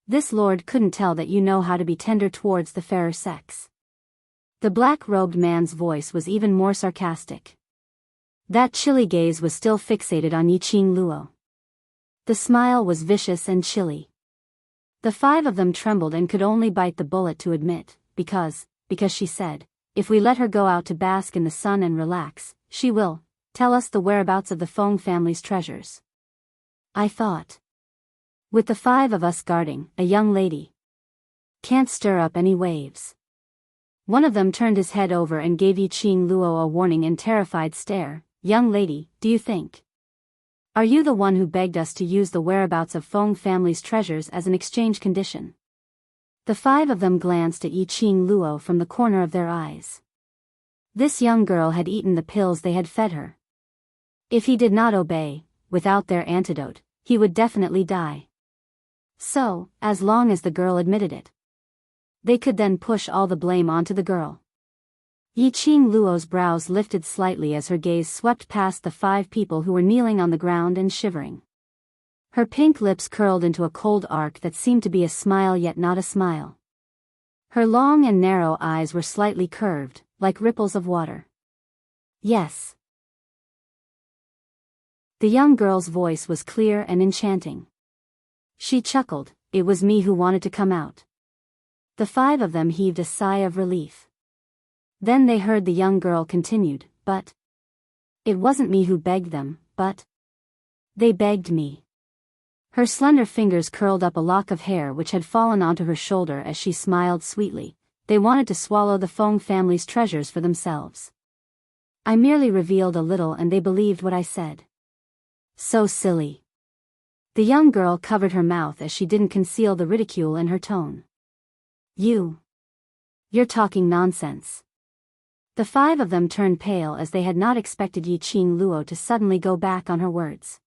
"This lord couldn't tell that you know how to be tender towards the fairer sex." The black-robed man's voice was even more sarcastic. That chilly gaze was still fixated on Yiqing Luo. The smile was vicious and chilly. The 5 of them trembled and could only bite the bullet to admit, because she said, "If we let her go out to bask in the sun and relax, she will tell us the whereabouts of the Feng family's treasures." I thought. With the 5 of us guarding, a young lady can't stir up any waves. One of them turned his head over and gave Yiqing Luo a warning and terrified stare. "Young lady, do you think? Are you the one who begged us to use the whereabouts of Feng family's treasures as an exchange condition?" The 5 of them glanced at Yiqing Luo from the corner of their eyes. This young girl had eaten the pills they had fed her. If he did not obey, without their antidote, he would definitely die. So, as long as the girl admitted it, they could then push all the blame onto the girl. Yiqing Luo's brows lifted slightly as her gaze swept past the 5 people who were kneeling on the ground and shivering. Her pink lips curled into a cold arc that seemed to be a smile yet not a smile. Her long and narrow eyes were slightly curved, like ripples of water. "Yes." The young girl's voice was clear and enchanting. She chuckled. "It was me who wanted to come out." The 5 of them heaved a sigh of relief. Then they heard the young girl continued, "But it wasn't me who begged them, but they begged me." Her slender fingers curled up a lock of hair which had fallen onto her shoulder as she smiled sweetly. "They wanted to swallow the Feng family's treasures for themselves. I merely revealed a little and they believed what I said." "So silly." The young girl covered her mouth as she didn't conceal the ridicule in her tone. You're talking nonsense." The 5 of them turned pale as they had not expected Yiqing Luo to suddenly go back on her words.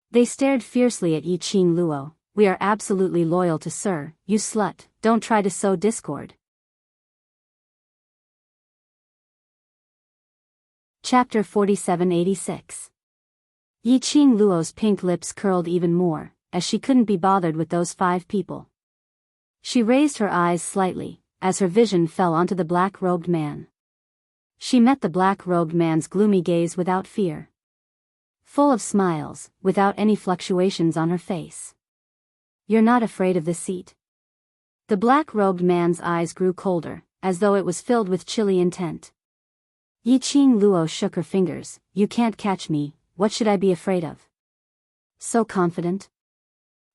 They stared fiercely at Yiqing Luo. "We are absolutely loyal to Sir, you slut, don't try to sow discord." Chapter 4786. Yiqing Luo's pink lips curled even more, as she couldn't be bothered with those 5 people. She raised her eyes slightly, as her vision fell onto the black-robed man. She met the black-robed man's gloomy gaze without fear. Full of smiles, without any fluctuations on her face. "You're not afraid of this seat?" The black-robed man's eyes grew colder, as though it was filled with chilly intent. Yiqing Luo shook her fingers. "You can't catch me, what should I be afraid of?" "So confident?"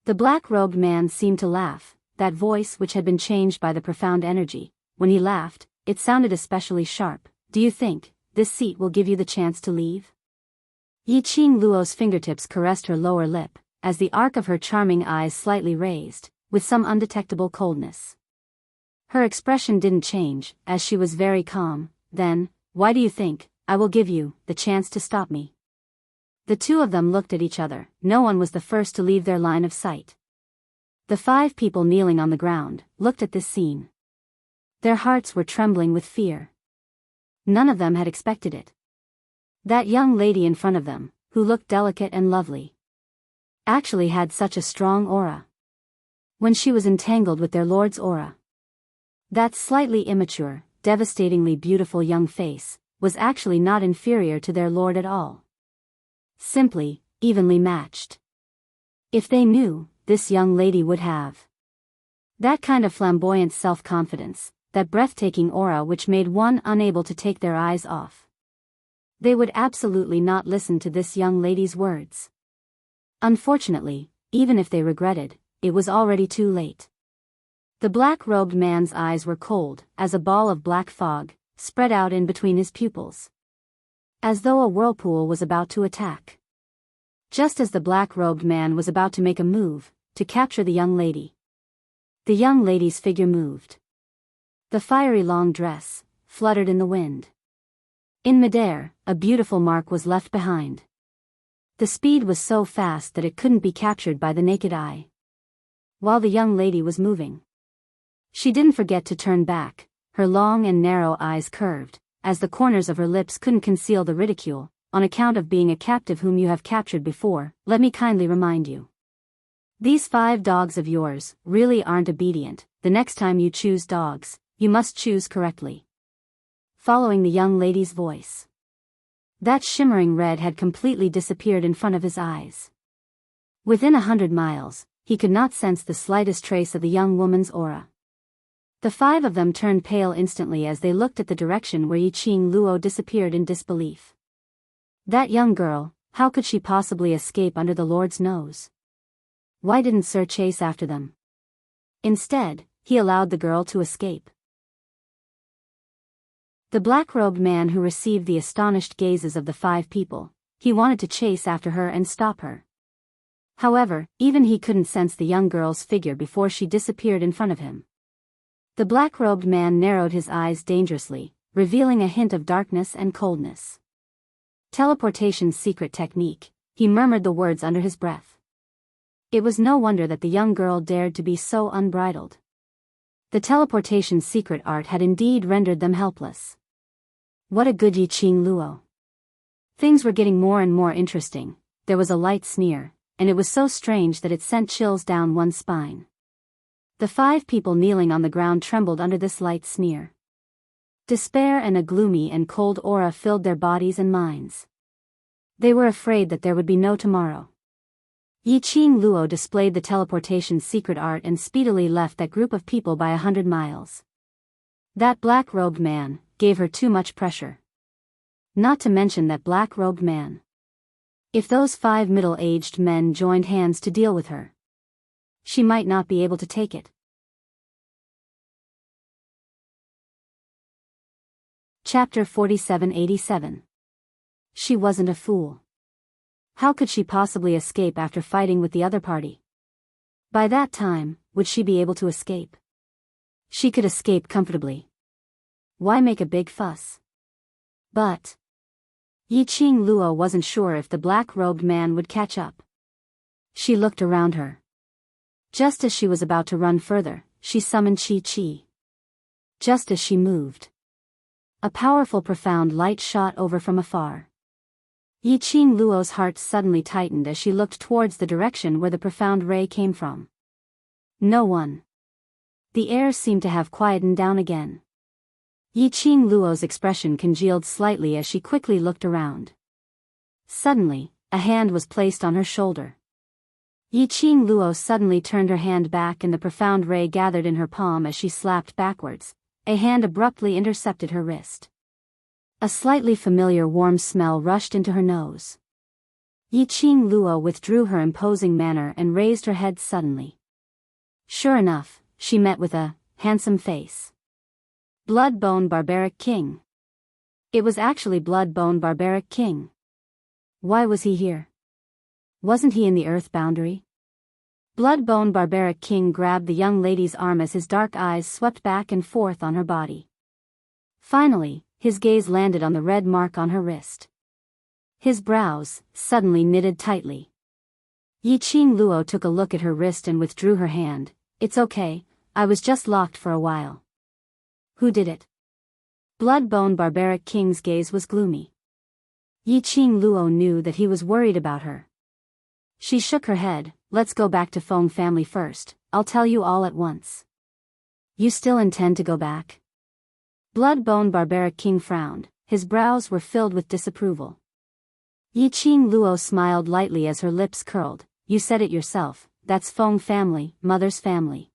The black-robed man seemed to laugh, that voice which had been changed by the profound energy. When he laughed, it sounded especially sharp. "Do you think this seat will give you the chance to leave?" Yiqing Luo's fingertips caressed her lower lip, as the arc of her charming eyes slightly raised, with some undetectable coldness. Her expression didn't change, as she was very calm. "Then, why do you think I will give you the chance to stop me?" The 2 of them looked at each other. No one was the first to leave their line of sight. The 5 people kneeling on the ground looked at this scene. Their hearts were trembling with fear. None of them had expected it. That young lady in front of them, who looked delicate and lovely, actually had such a strong aura. When she was entangled with their lord's aura, that slightly immature, devastatingly beautiful young face was actually not inferior to their lord at all. Simply, evenly matched. If they knew, this young lady would have that kind of flamboyant self-confidence, that breathtaking aura which made one unable to take their eyes off. They would absolutely not listen to this young lady's words. Unfortunately, even if they regretted, it was already too late. The black-robed man's eyes were cold, as a ball of black fog, spread out in between his pupils. As though a whirlpool was about to attack. Just as the black-robed man was about to make a move, to capture the young lady. The young lady's figure moved. The fiery long dress fluttered in the wind. In midair, a beautiful mark was left behind. The speed was so fast that it couldn't be captured by the naked eye. While the young lady was moving, she didn't forget to turn back, her long and narrow eyes curved, as the corners of her lips couldn't conceal the ridicule. On account of being a captive whom you have captured before, let me kindly remind you. These 5 dogs of yours really aren't obedient. The next time you choose dogs, you must choose correctly. Following the young lady's voice. That shimmering red had completely disappeared in front of his eyes. Within 100 miles, he could not sense the slightest trace of the young woman's aura. The 5 of them turned pale instantly as they looked at the direction where Yiqing Luo disappeared in disbelief. That young girl, how could she possibly escape under the Lord's nose? Why didn't Sir chase after them? Instead, he allowed the girl to escape. The black-robed man who received the astonished gazes of the 5 people, he wanted to chase after her and stop her. However, even he couldn't sense the young girl's figure before she disappeared in front of him. The black-robed man narrowed his eyes dangerously, revealing a hint of darkness and coldness. Teleportation's secret technique, he murmured the words under his breath. It was no wonder that the young girl dared to be so unbridled. The teleportation's secret art had indeed rendered them helpless. What a good Yiqing Luo. Things were getting more and more interesting. There was a light sneer, and it was so strange that it sent chills down one's spine. The 5 people kneeling on the ground trembled under this light sneer. Despair and a gloomy and cold aura filled their bodies and minds. They were afraid that there would be no tomorrow. Yiqing Luo displayed the teleportation's secret art and speedily left that group of people by 100 miles. That black-robed man gave her too much pressure. Not to mention that black-robed man. If those 5 middle-aged men joined hands to deal with her, she might not be able to take it. Chapter 4787. She wasn't a fool. How could she possibly escape after fighting with the other party? By that time, would she be able to escape? She could escape comfortably. Why make a big fuss? But Yiqing Luo wasn't sure if the black-robed man would catch up. She looked around her. Just as she was about to run further, she summoned Qi. Just as she moved, a powerful profound light shot over from afar. Yiqing Luo's heart suddenly tightened as she looked towards the direction where the profound ray came from. No one. The air seemed to have quietened down again. Yiqing Luo's expression congealed slightly as she quickly looked around. Suddenly, a hand was placed on her shoulder. Yiqing Luo suddenly turned her hand back and the profound ray gathered in her palm as she slapped backwards. A hand abruptly intercepted her wrist. A slightly familiar warm smell rushed into her nose. Yiqing Luo withdrew her imposing manner and raised her head suddenly. Sure enough, she met with a handsome face. Blood-Bone Barbaric King. It was actually Blood-Bone Barbaric King. Why was he here? Wasn't he in the Earth boundary? Blood-Bone Barbaric King grabbed the young lady's arm as his dark eyes swept back and forth on her body. Finally, his gaze landed on the red mark on her wrist. His brows suddenly knitted tightly. Yiqing Luo took a look at her wrist and withdrew her hand. It's okay, I was just locked for a while. Who did it? Blood-Bone Barbaric King's gaze was gloomy. Yiqing Luo knew that he was worried about her. She shook her head. Let's go back to Feng family first, I'll tell you all at once. You still intend to go back? Blood-Bone Barbaric King frowned, his brows were filled with disapproval. Yiqing Luo smiled lightly as her lips curled. You said it yourself, that's Feng family, mother's family.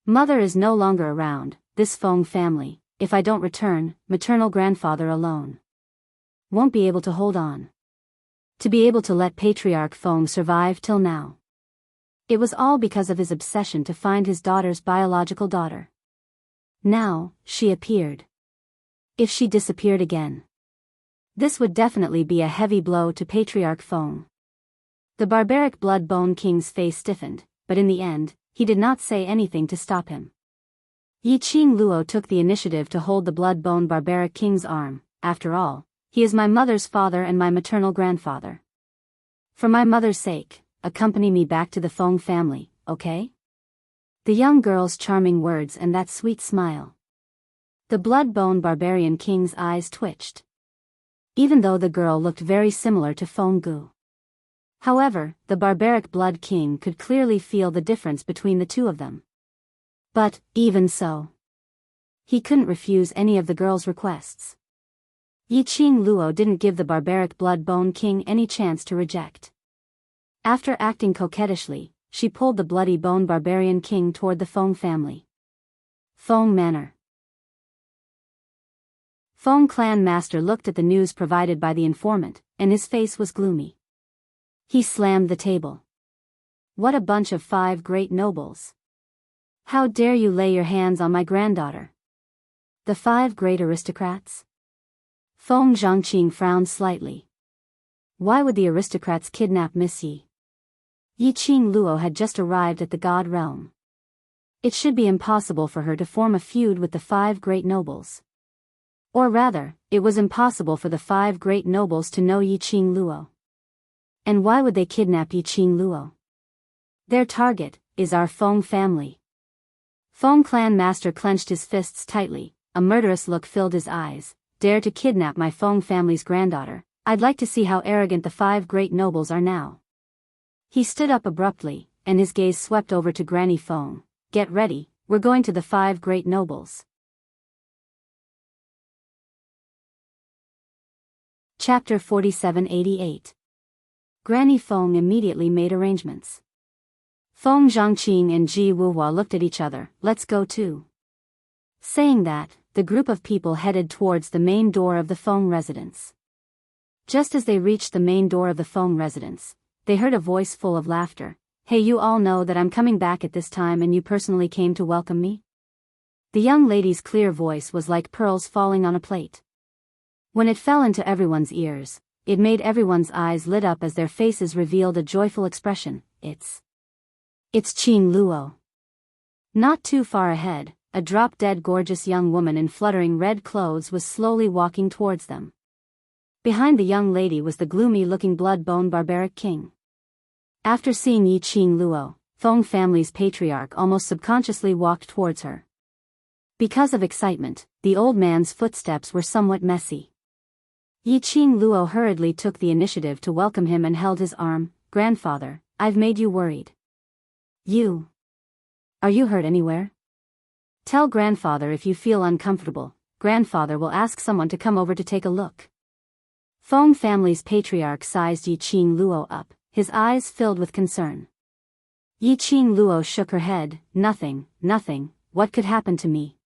Mother is no longer around, this Feng family, if I don't return, maternal grandfather alone won't be able to hold on. To be able to let Patriarch Feng survive till now. It was all because of his obsession to find his daughter's biological daughter. Now, she appeared. If she disappeared again, this would definitely be a heavy blow to Patriarch Feng. The barbaric Blood-Bone King's face stiffened, but in the end, he did not say anything to stop him. Yiqing Luo took the initiative to hold the Blood-Bone Barbaric King's arm. After all, he is my mother's father and my maternal grandfather. For my mother's sake, accompany me back to the Feng family, okay? The young girl's charming words and that sweet smile. The Blood-Bone Barbarian King's eyes twitched. Even though the girl looked very similar to Feng Gu. However, the Barbaric Blood King could clearly feel the difference between the two of them. But, even so, he couldn't refuse any of the girl's requests. Yiqing Luo didn't give the Barbaric Blood-Bone King any chance to reject. After acting coquettishly, she pulled the Bloody Bone Barbarian King toward the Feng family. Feng Manor. Feng Clan Master looked at the news provided by the informant, and his face was gloomy. He slammed the table. What a bunch of 5 great nobles. How dare you lay your hands on my granddaughter? The 5 great aristocrats? Feng Zhangqing frowned slightly. Why would the aristocrats kidnap Miss Yi? Yiqing Luo had just arrived at the God Realm. It should be impossible for her to form a feud with the 5 great nobles. Or rather, it was impossible for the 5 great nobles to know Yiqing Luo. And why would they kidnap Yiqing Luo? Their target is our Feng family. Feng Clan Master clenched his fists tightly, a murderous look filled his eyes. Dare to kidnap my Feng family's granddaughter, I'd like to see how arrogant the 5 great nobles are now. He stood up abruptly, and his gaze swept over to Granny Feng. Get ready, we're going to the 5 great nobles. Chapter 4788. Granny Feng immediately made arrangements. Feng Zhangqing and Ji Wuhua looked at each other. Let's go too. Saying that, the group of people headed towards the main door of the Feng residence. Just as they reached the main door of the Feng residence, they heard a voice full of laughter. Hey, you all know that I'm coming back at this time and you personally came to welcome me? The young lady's clear voice was like pearls falling on a plate. When it fell into everyone's ears, it made everyone's eyes lit up as their faces revealed a joyful expression. It's Qing Luo. Not too far ahead, a drop-dead gorgeous young woman in fluttering red clothes was slowly walking towards them. Behind the young lady was the gloomy-looking Blood-Bone Barbaric King. After seeing Yiqing Luo, Feng family's patriarch almost subconsciously walked towards her. Because of excitement, the old man's footsteps were somewhat messy. Yiqing Luo hurriedly took the initiative to welcome him and held his arm. Grandfather, I've made you worried. Are you hurt anywhere? Tell grandfather if you feel uncomfortable. Grandfather will ask someone to come over to take a look. Feng family's patriarch sized Yiqing Luo up, his eyes filled with concern. Yiqing Luo shook her head. Nothing, what could happen to me?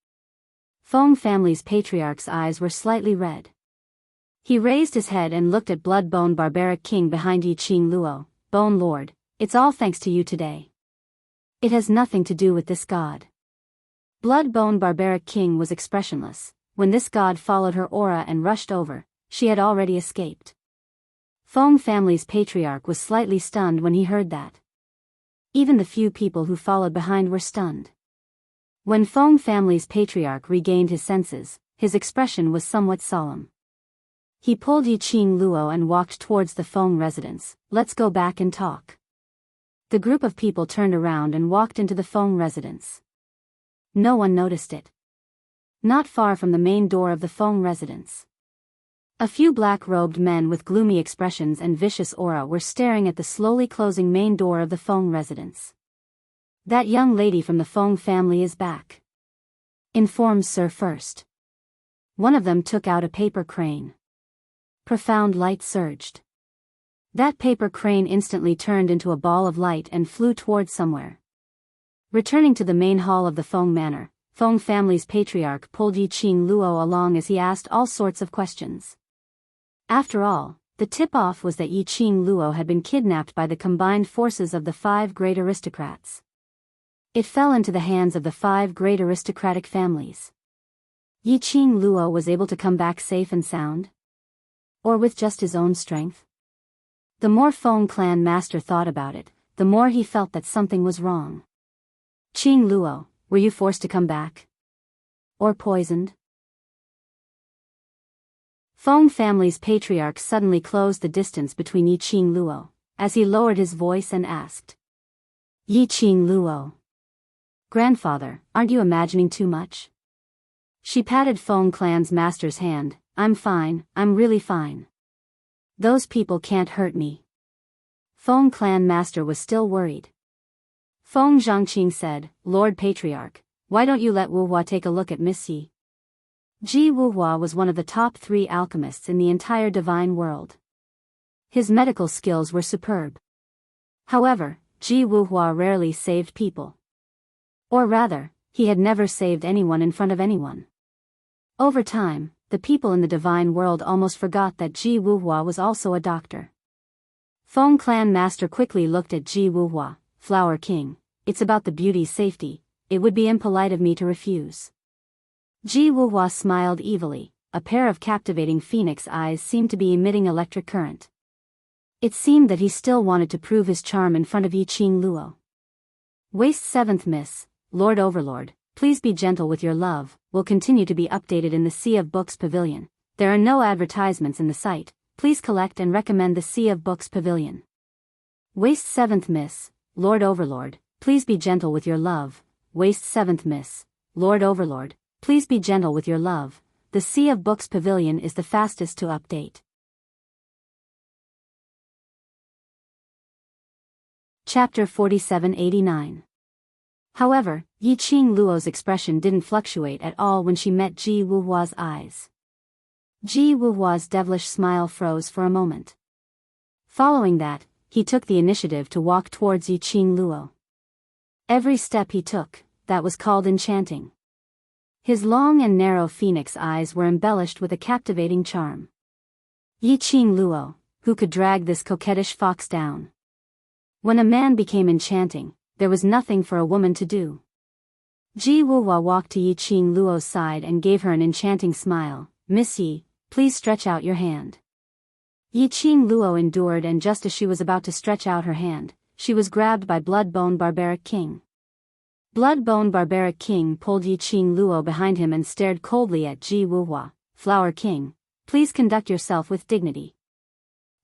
Feng family's patriarch's eyes were slightly red. He raised his head and looked at Blood-Bone Barbaric King behind Yiqing Luo. Bone Lord, it's all thanks to you today. It has nothing to do with this god. Blood-Bone Barbaric King was expressionless. When this god followed her aura and rushed over, she had already escaped. Feng family's patriarch was slightly stunned when he heard that. Even the few people who followed behind were stunned. When Feng family's patriarch regained his senses, his expression was somewhat solemn. He pulled Yiqing Luo and walked towards the Feng residence. Let's go back and talk. The group of people turned around and walked into the Feng residence. No one noticed it. Not far from the main door of the Feng residence, a few black-robed men with gloomy expressions and vicious aura were staring at the slowly closing main door of the Feng residence. That young lady from the Feng family is back. Inform Sir first. One of them took out a paper crane. Profound light surged. That paper crane instantly turned into a ball of light and flew towards somewhere. Returning to the main hall of the Feng manor, Feng family's patriarch pulled Yiqing Luo along as he asked all sorts of questions. After all, The tip-off was that Yi Qing Luo had been kidnapped by the combined forces of the 5 great aristocrats. It fell into the hands of the 5 great aristocratic families. Yi Qing Luo was able to come back safe and sound? Or with just his own strength? The more Feng clan master thought about it, the more he felt that something was wrong. Qing Luo, were you forced to come back? Or poisoned? Feng family's patriarch suddenly closed the distance between Yi Qing Luo, as he lowered his voice and asked. Yi Qing Luo. Grandfather, aren't you imagining too much? She patted Feng clan's master's hand. I'm fine, I'm really fine. Those people can't hurt me. Feng clan master was still worried. Feng Zhangqing said, Lord Patriarch, why don't you let Wu Hua take a look at Miss Yi? Ji Wu Hua was one of the top 3 alchemists in the entire divine world. His medical skills were superb. However, Ji Wu Hua rarely saved people. Or rather, he had never saved anyone in front of anyone. Over time, the people in the divine world almost forgot that Ji Wu Hua was also a doctor. Feng clan master quickly looked at Ji Wu Hua. Flower King, it's about the beauty's safety, it would be impolite of me to refuse. Ji Wu Hua smiled evilly. A pair of captivating phoenix eyes seemed to be emitting electric current. It seemed that he still wanted to prove his charm in front of Yi Qing Luo. Waste 7th Miss, Lord Overlord, please be gentle with your love, will continue to be updated in the Sea of Books Pavilion. There are no advertisements in the site, please collect and recommend the Sea of Books Pavilion. Waste 7th Miss, Lord Overlord, please be gentle with your love. Waste 7th Miss, Lord Overlord, please be gentle with your love. The Sea of Books Pavilion is the fastest to update. Chapter 4789. However, Yi Qing Luo's expression didn't fluctuate at all when she met Ji Wu Hua's eyes. Ji Wu Hua's devilish smile froze for a moment. Following that, he took the initiative to walk towards Yi Qing Luo. Every step he took, that was called enchanting. His long and narrow phoenix eyes were embellished with a captivating charm. Yi Qing Luo, who could drag this coquettish fox down? When a man became enchanting, there was nothing for a woman to do. Ji Wu Hua walked to Yi Qing Luo's side and gave her an enchanting smile. Miss Yi, please stretch out your hand. Yi Qing Luo endured, and just as she was about to stretch out her hand, she was grabbed by Bloodbone Barbaric King. Bloodbone Barbaric King pulled Yi Qing Luo behind him and stared coldly at Ji Wu Hua. Flower King, please conduct yourself with dignity.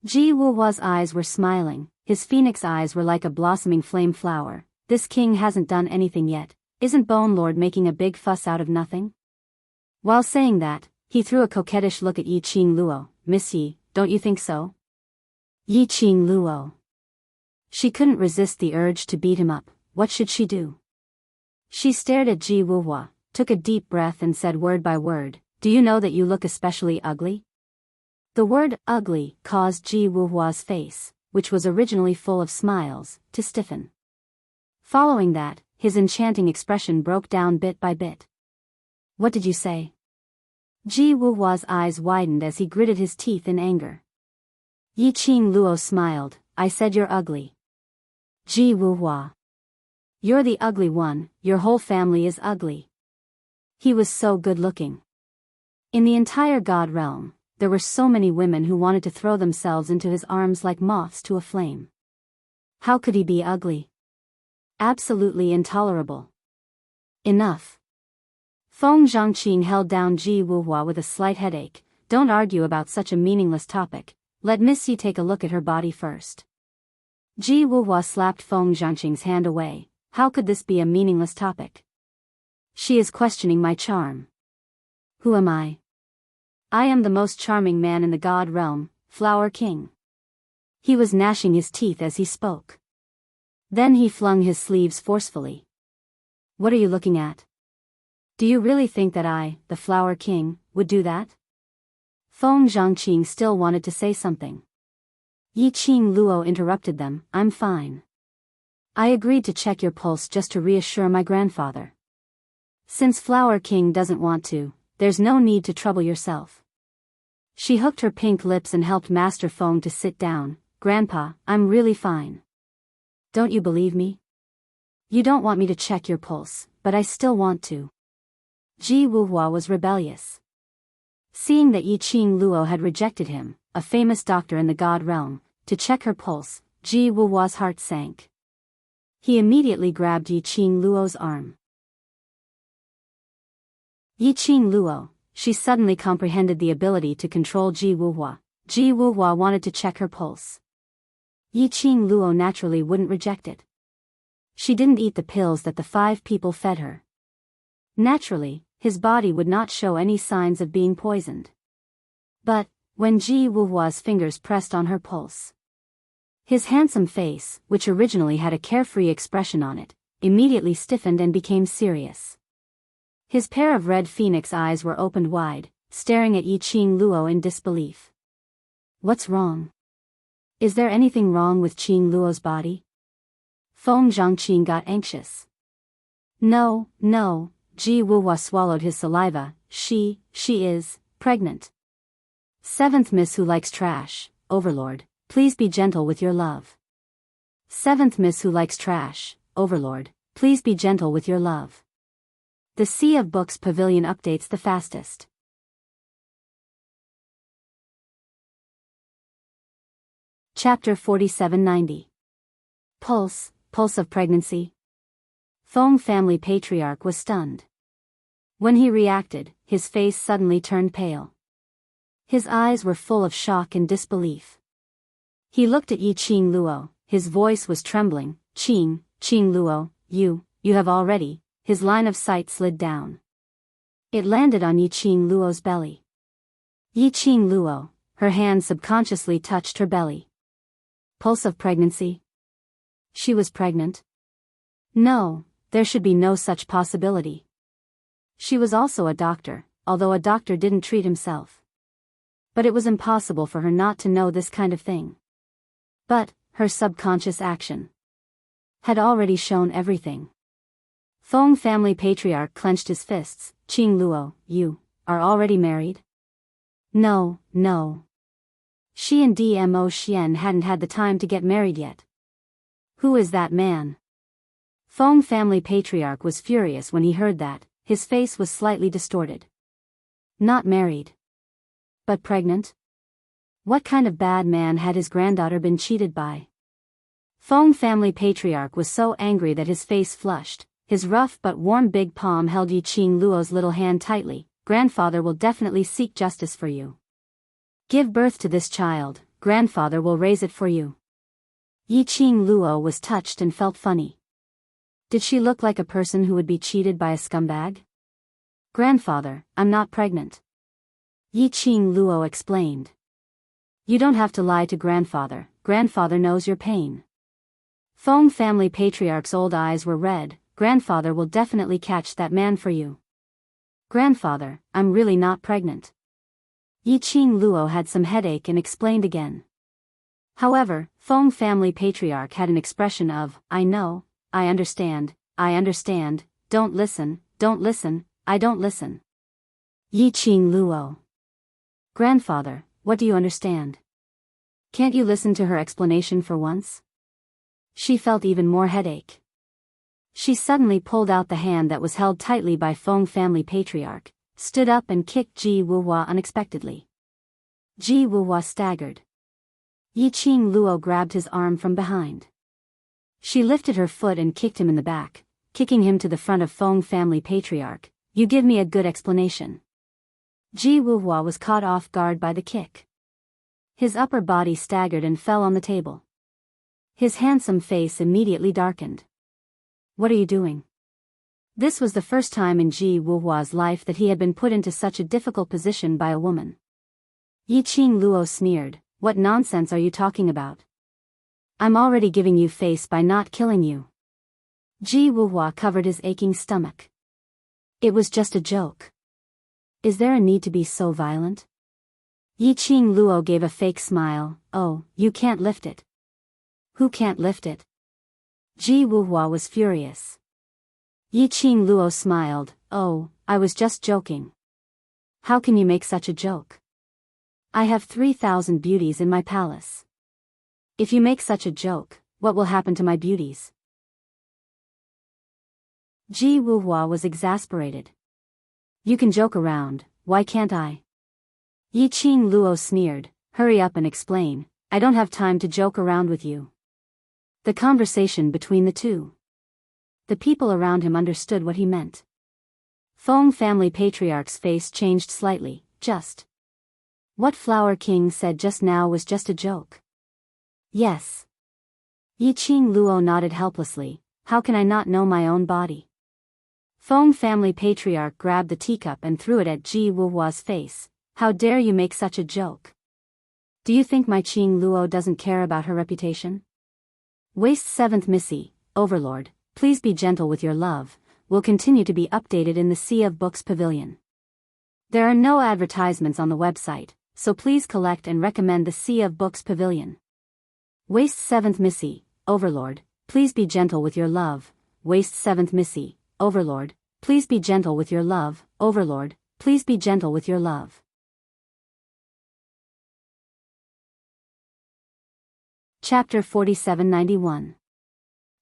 Ji Wu Hua's eyes were smiling, his phoenix eyes were like a blossoming flame flower. This king hasn't done anything yet, isn't Bone Lord making a big fuss out of nothing? While saying that, he threw a coquettish look at Yi Qing Luo. Miss Yi, don't you think so? Yi Qing Luo. She couldn't resist the urge to beat him up. What should she do? She stared at Ji Wu Hua, took a deep breath and said word by word, do you know that you look especially ugly? The word ugly caused Ji Wu Hua's face, which was originally full of smiles, to stiffen. Following that, his enchanting expression broke down bit by bit. What did you say? Ji Wu Hua's eyes widened as he gritted his teeth in anger. Yi Qing Luo smiled. I said you're ugly. Ji Wu Hua. You're the ugly one, your whole family is ugly. He was so good looking. In the entire God realm, there were so many women who wanted to throw themselves into his arms like moths to a flame. How could he be ugly? Absolutely intolerable. Enough. Feng Zhangqing held down Ji Wu Hua with a slight headache. Don't argue about such a meaningless topic. Let Miss Yi take a look at her body first. Ji Wu Hua slapped Feng Zhangqing's hand away. How could this be a meaningless topic? She is questioning my charm. Who am I? I am the most charming man in the God realm, Flower King. He was gnashing his teeth as he spoke. Then he flung his sleeves forcefully. What are you looking at? Do you really think that I, the Flower King, would do that? Feng Zhangqing still wanted to say something. Yi Qing Luo interrupted them. I'm fine. I agreed to check your pulse just to reassure my grandfather. Since Flower King doesn't want to, there's no need to trouble yourself. She hooked her pink lips and helped Master Feng to sit down. Grandpa, I'm really fine. Don't you believe me? You don't want me to check your pulse, but I still want to. Ji Wuhua was rebellious. Seeing that Yi Qing Luo had rejected him, a famous doctor in the God realm, to check her pulse, Ji Wuhua's heart sank. He immediately grabbed Yi Qing Luo's arm. Yi Qing Luo, she suddenly comprehended the ability to control Ji Wuhua. Ji Wuhua wanted to check her pulse. Yi Qing Luo naturally wouldn't reject it. She didn't eat the pills that the 5 people fed her. Naturally, his body would not show any signs of being poisoned. But, when Ji Wuhua's fingers pressed on her pulse, his handsome face, which originally had a carefree expression on it, immediately stiffened and became serious. His pair of red phoenix eyes were opened wide, staring at Yi Qing Luo in disbelief. What's wrong? Is there anything wrong with Qing Luo's body? Feng Zhangqing got anxious. No, Ji Wuhua swallowed his saliva. She is pregnant. 7th Miss Who Likes Trash, Overlord, please be gentle with your love. 7th Miss Who Likes Trash, Overlord, please be gentle with your love. The Sea of Books Pavilion updates the fastest. Chapter 4790. Pulse of pregnancy. Feng family patriarch was stunned. When he reacted, his face suddenly turned pale. His eyes were full of shock and disbelief. He looked at Yi Qing Luo, his voice was trembling. Qing Luo, you have already. His line of sight slid down. It landed on Yi Qing Luo's belly. Yi Qing Luo, her hand subconsciously touched her belly. Pulse of pregnancy? She was pregnant? No, there should be no such possibility. She was also a doctor, although a doctor didn't treat himself. But it was impossible for her not to know this kind of thing. But, her subconscious action had already shown everything. Feng family patriarch clenched his fists. Qing Luo, you are already married? No. She and Dmo Xian hadn't had the time to get married yet. Who is that man? Feng family patriarch was furious when he heard that. His face was slightly distorted. Not married. But pregnant? What kind of bad man had his granddaughter been cheated by? Feng family patriarch was so angry that his face flushed. His rough but warm big palm held Yi Qing Luo's little hand tightly. Grandfather will definitely seek justice for you. Give birth to this child, grandfather will raise it for you. Yi Qing Luo was touched and felt funny. Did she look like a person who would be cheated by a scumbag? Grandfather, I'm not pregnant. Yi Qing Luo explained. You don't have to lie to grandfather knows your pain. Feng family patriarch's old eyes were red. Grandfather will definitely catch that man for you. Grandfather, I'm really not pregnant. Yi Qing Luo had some headache and explained again. However, Feng family patriarch had an expression of, I know, I understand, don't listen, I don't listen. Yi Qing Luo. Grandfather, what do you understand? Can't you listen to her explanation for once? She felt even more headache. She suddenly pulled out the hand that was held tightly by Feng family patriarch, stood up and kicked Ji Wuhua unexpectedly. Ji Wuhua staggered. Yi Qing Luo grabbed his arm from behind. She lifted her foot and kicked him in the back, kicking him to the front of Feng family patriarch. You give me a good explanation. Ji Wuhua was caught off guard by the kick. His upper body staggered and fell on the table. His handsome face immediately darkened. What are you doing? This was the first time in Ji Wuhua's life that he had been put into such a difficult position by a woman. Yi Qing Luo sneered, what nonsense are you talking about? I'm already giving you face by not killing you. Ji Wuhua covered his aching stomach. It was just a joke. Is there a need to be so violent? Yi Qing Luo gave a fake smile. Oh, you can't lift it. Who can't lift it? Ji Wuhua was furious. Yi Qing Luo smiled. Oh, I was just joking. How can you make such a joke? I have 3,000 beauties in my palace. If you make such a joke, what will happen to my beauties? Ji Wuhua was exasperated. You can joke around, why can't I? Yi Qing Luo sneered, hurry up and explain, I don't have time to joke around with you. The conversation between the two. The people around him understood what he meant. Feng family patriarch's face changed slightly, just. What Flower King said just now was just a joke. Yes. Yi Qing Luo nodded helplessly, how can I not know my own body? Feng family patriarch grabbed the teacup and threw it at Ji Wuhua's face. How dare you make such a joke? Do you think my Qing Luo doesn't care about her reputation? Waste 7th Missy, Overlord, please be gentle with your love, will continue to be updated in the Sea of Books Pavilion. There are no advertisements on the website, so please collect and recommend the Sea of Books Pavilion. Waste 7th Missy, Overlord, please be gentle with your love, Waste 7th Missy, Overlord, please be gentle with your love, Overlord, please be gentle with your love. Chapter 4791.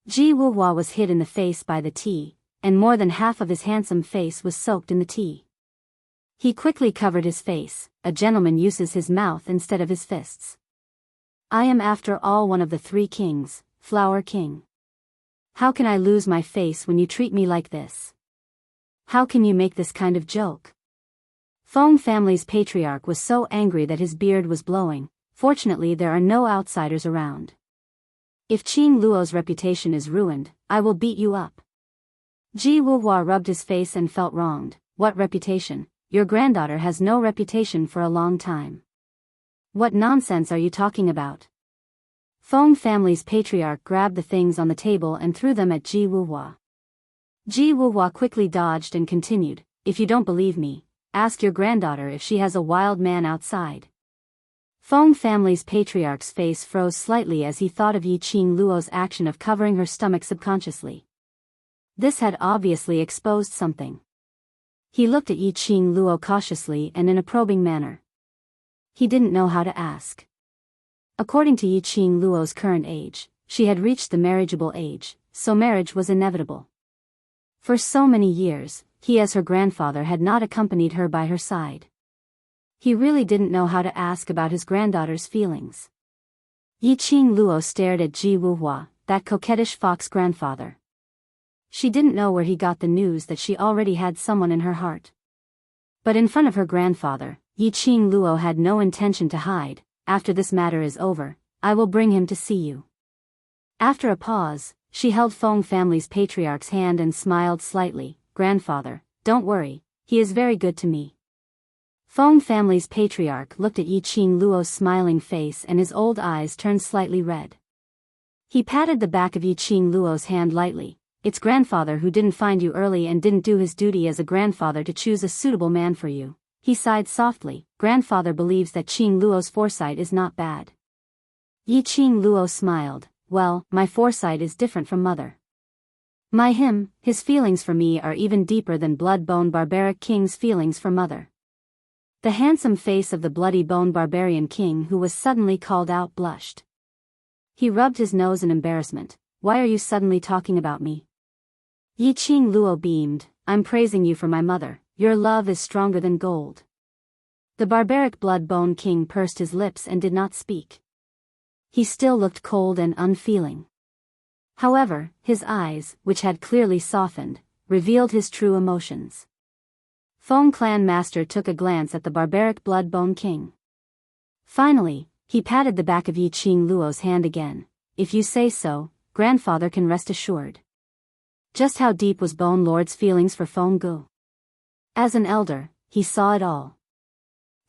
Ji Wuhua was hit in the face by the tea, and more than half of his handsome face was soaked in the tea. He quickly covered his face, a gentleman uses his mouth instead of his fists. I am after all one of the 3 kings, Flower King. How can I lose my face when you treat me like this? How can you make this kind of joke? Feng family's patriarch was so angry that his beard was blowing. Fortunately there are no outsiders around. If Qing Luo's reputation is ruined, I will beat you up. Ji Wuhua rubbed his face and felt wronged. What reputation? Your granddaughter has no reputation for a long time. What nonsense are you talking about? Feng family's patriarch grabbed the things on the table and threw them at Ji Wuhua. Ji Wuhua quickly dodged and continued, if you don't believe me, ask your granddaughter if she has a wild man outside. Feng family's patriarch's face froze slightly as he thought of Yi Qing Luo's action of covering her stomach subconsciously. This had obviously exposed something. He looked at Yi Qing Luo cautiously and in a probing manner. He didn't know how to ask. According to Yi Qing Luo's current age, she had reached the marriageable age, so marriage was inevitable. For so many years, he as her grandfather had not accompanied her by her side. He really didn't know how to ask about his granddaughter's feelings. Yi Qing Luo stared at Ji Wuhua, that coquettish fox grandfather. She didn't know where he got the news that she already had someone in her heart. But in front of her grandfather, Yi Qing Luo had no intention to hide. After this matter is over, I will bring him to see you. After a pause, she held Feng family's patriarch's hand and smiled slightly. Grandfather, don't worry, he is very good to me. Feng family's patriarch looked at Yi Qing Luo's smiling face and his old eyes turned slightly red. He patted the back of Yi Qing Luo's hand lightly. It's grandfather who didn't find you early and didn't do his duty as a grandfather to choose a suitable man for you. He sighed softly. Grandfather believes that Qing Luo's foresight is not bad. Yi Qing Luo smiled. Well, my foresight is different from mother. His feelings for me are even deeper than blood-bone barbaric king's feelings for mother. The handsome face of the bloody-bone barbarian king who was suddenly called out blushed. He rubbed his nose in embarrassment. Why are you suddenly talking about me? Yi Qing Luo beamed. I'm praising you for my mother. Your love is stronger than gold. The barbaric blood-bone king pursed his lips and did not speak. He still looked cold and unfeeling. However, his eyes, which had clearly softened, revealed his true emotions. Feng clan master took a glance at the barbaric blood-bone king. Finally, he patted the back of Yi Qing Luo's hand again. If you say so, grandfather can rest assured. Just how deep was Bone Lord's feelings for Feng Gu? As an elder, he saw it all.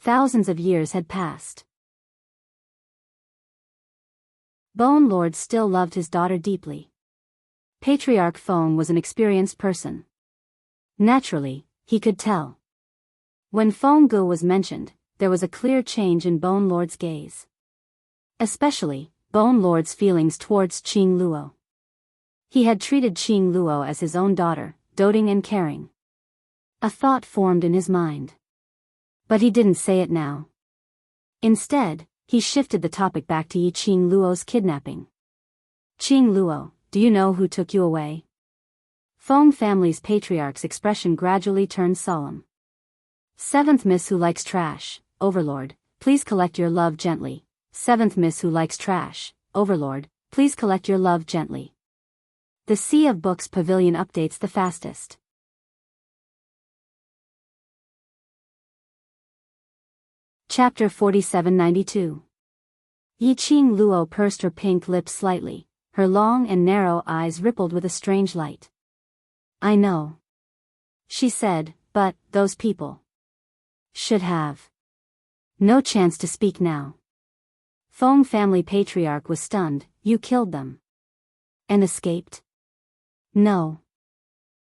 Thousands of years had passed. Bone Lord still loved his daughter deeply. Patriarch Feng was an experienced person. Naturally, he could tell. When Feng Gu was mentioned, there was a clear change in Bone Lord's gaze. Especially, Bone Lord's feelings towards Qing Luo. He had treated Qing Luo as his own daughter, doting and caring. A thought formed in his mind. But he didn't say it now. Instead, he shifted the topic back to Yi Qing Luo's kidnapping. Qing Luo, do you know who took you away? Feng family's patriarch's expression gradually turned solemn. Seventh Miss who likes trash, Overlord, please collect your love gently. Seventh Miss who likes trash, Overlord, please collect your love gently. The Sea of Books Pavilion updates the fastest. Chapter 4792. Yi Qing Luo pursed her pink lips slightly, her long and narrow eyes rippled with a strange light. I know, she said, but those people should have no chance to speak now. Feng family patriarch was stunned. You killed them and escaped? No.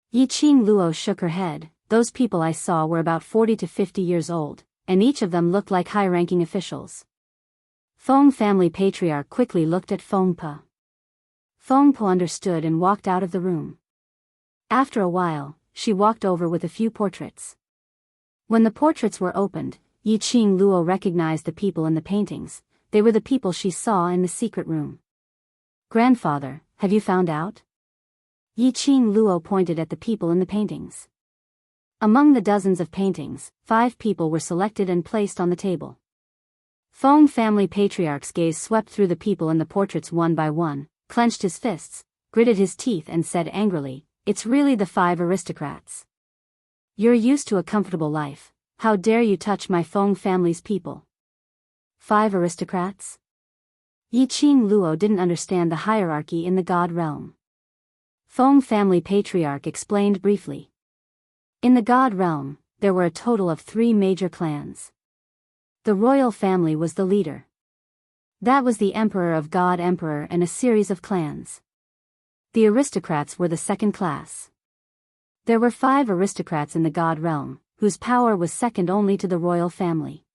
Yi Qing Luo shook her head. Those people I saw were about 40 to 50 years old, and each of them looked like high-ranking officials. Feng family patriarch quickly looked at Feng Po. Feng Po understood and walked out of the room. After a while, she walked over with a few portraits. When the portraits were opened, Yi Qing Luo recognized the people in the paintings. They were the people she saw in the secret room. Grandfather, have you found out? Yi Qing Luo pointed at the people in the paintings. Among the dozens of paintings, 5 people were selected and placed on the table. Feng family patriarch's gaze swept through the people in the portraits one by one, clenched his fists, gritted his teeth and said angrily, it's really the 5 aristocrats. You're used to a comfortable life. How dare you touch my Feng family's people? 5 aristocrats? Yi Qing Luo didn't understand the hierarchy in the god realm. Feng family patriarch explained briefly. In the god realm, there were a total of 3 major clans. The royal family was the leader. That was the emperor of god emperor and a series of clans. The aristocrats were the second class. There were 5 aristocrats in the god realm, whose power was second only to the royal family.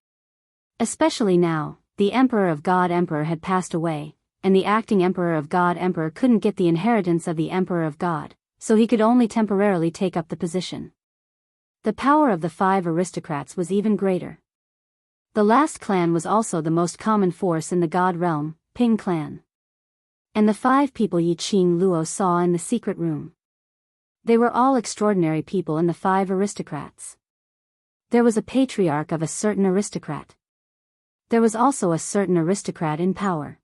Especially now, the emperor of god emperor had passed away, and the acting emperor of god emperor couldn't get the inheritance of the emperor of god, so he could only temporarily take up the position. The power of the 5 aristocrats was even greater. The last clan was also the most common force in the god realm, Ping clan. And the 5 people Yi Qing Luo saw in the secret room. They were all extraordinary people in the 5 aristocrats. There was a patriarch of a certain aristocrat. There was also a certain aristocrat in power.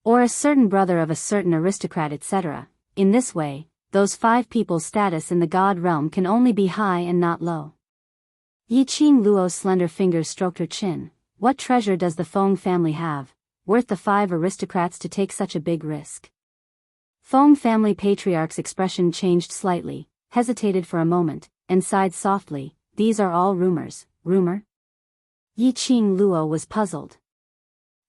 Or a certain brother of a certain aristocrat, etc. In this way, those 5 people's status in the god realm can only be high and not low. Yi Qing Luo's slender fingers stroked her chin. What treasure does the Feng family have, worth the 5 aristocrats to take such a big risk? Feng family patriarch's expression changed slightly, hesitated for a moment, and sighed softly. These are all rumors. Rumor? Yi Qing Luo was puzzled.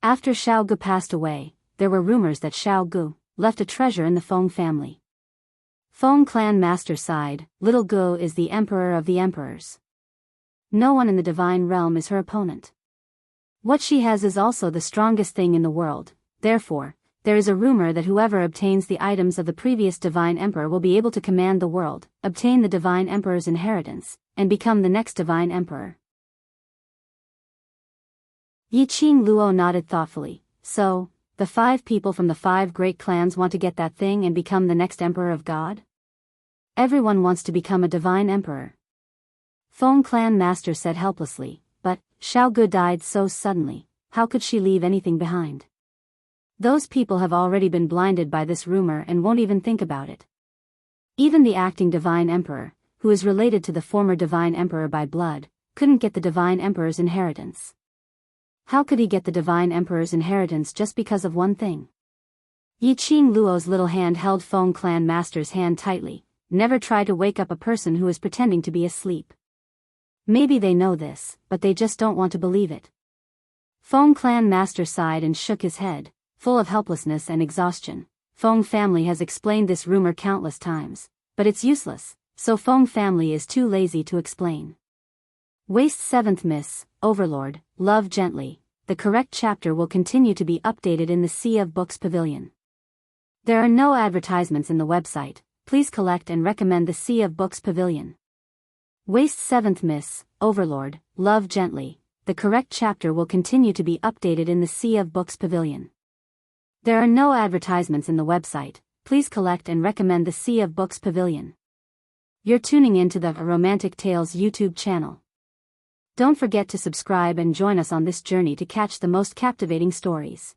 After Xiao Gu passed away, there were rumors that Xiao Gu left a treasure in the Feng family. Feng clan master sighed. Little Gu is the emperor of the emperors. No one in the divine realm is her opponent. What she has is also the strongest thing in the world. Therefore, there is a rumor that whoever obtains the items of the previous divine emperor will be able to command the world, obtain the divine emperor's inheritance, and become the next divine emperor. Yi Qing Luo nodded thoughtfully. So, the 5 people from the 5 great clans want to get that thing and become the next emperor of God? Everyone wants to become a divine emperor. Feng clan master said helplessly, but Xiao Gu died so suddenly, how could she leave anything behind? Those people have already been blinded by this rumor and won't even think about it. Even the acting divine emperor, who is related to the former divine emperor by blood, couldn't get the divine emperor's inheritance. How could he get the divine emperor's inheritance just because of one thing? Yi Qing Luo's little hand held Feng clan master's hand tightly. Never try to wake up a person who is pretending to be asleep. Maybe they know this, but they just don't want to believe it. Feng clan master sighed and shook his head, full of helplessness and exhaustion. Feng family has explained this rumor countless times, but it's useless, so Feng family is too lazy to explain. Waste 7th Miss, Overlord, love gently. The correct chapter will continue to be updated in the Sea of Books Pavilion. There are no advertisements in the website. Please collect and recommend the Sea of Books Pavilion. Waste 7th Miss, Overlord, love gently. the correct chapter will continue to be updated in the Sea of Books Pavilion. There are no advertisements in the website. Please collect and recommend the Sea of Books Pavilion. You're tuning into the Romantic Tales YouTube channel. Don't forget to subscribe and join us on this journey to catch the most captivating stories.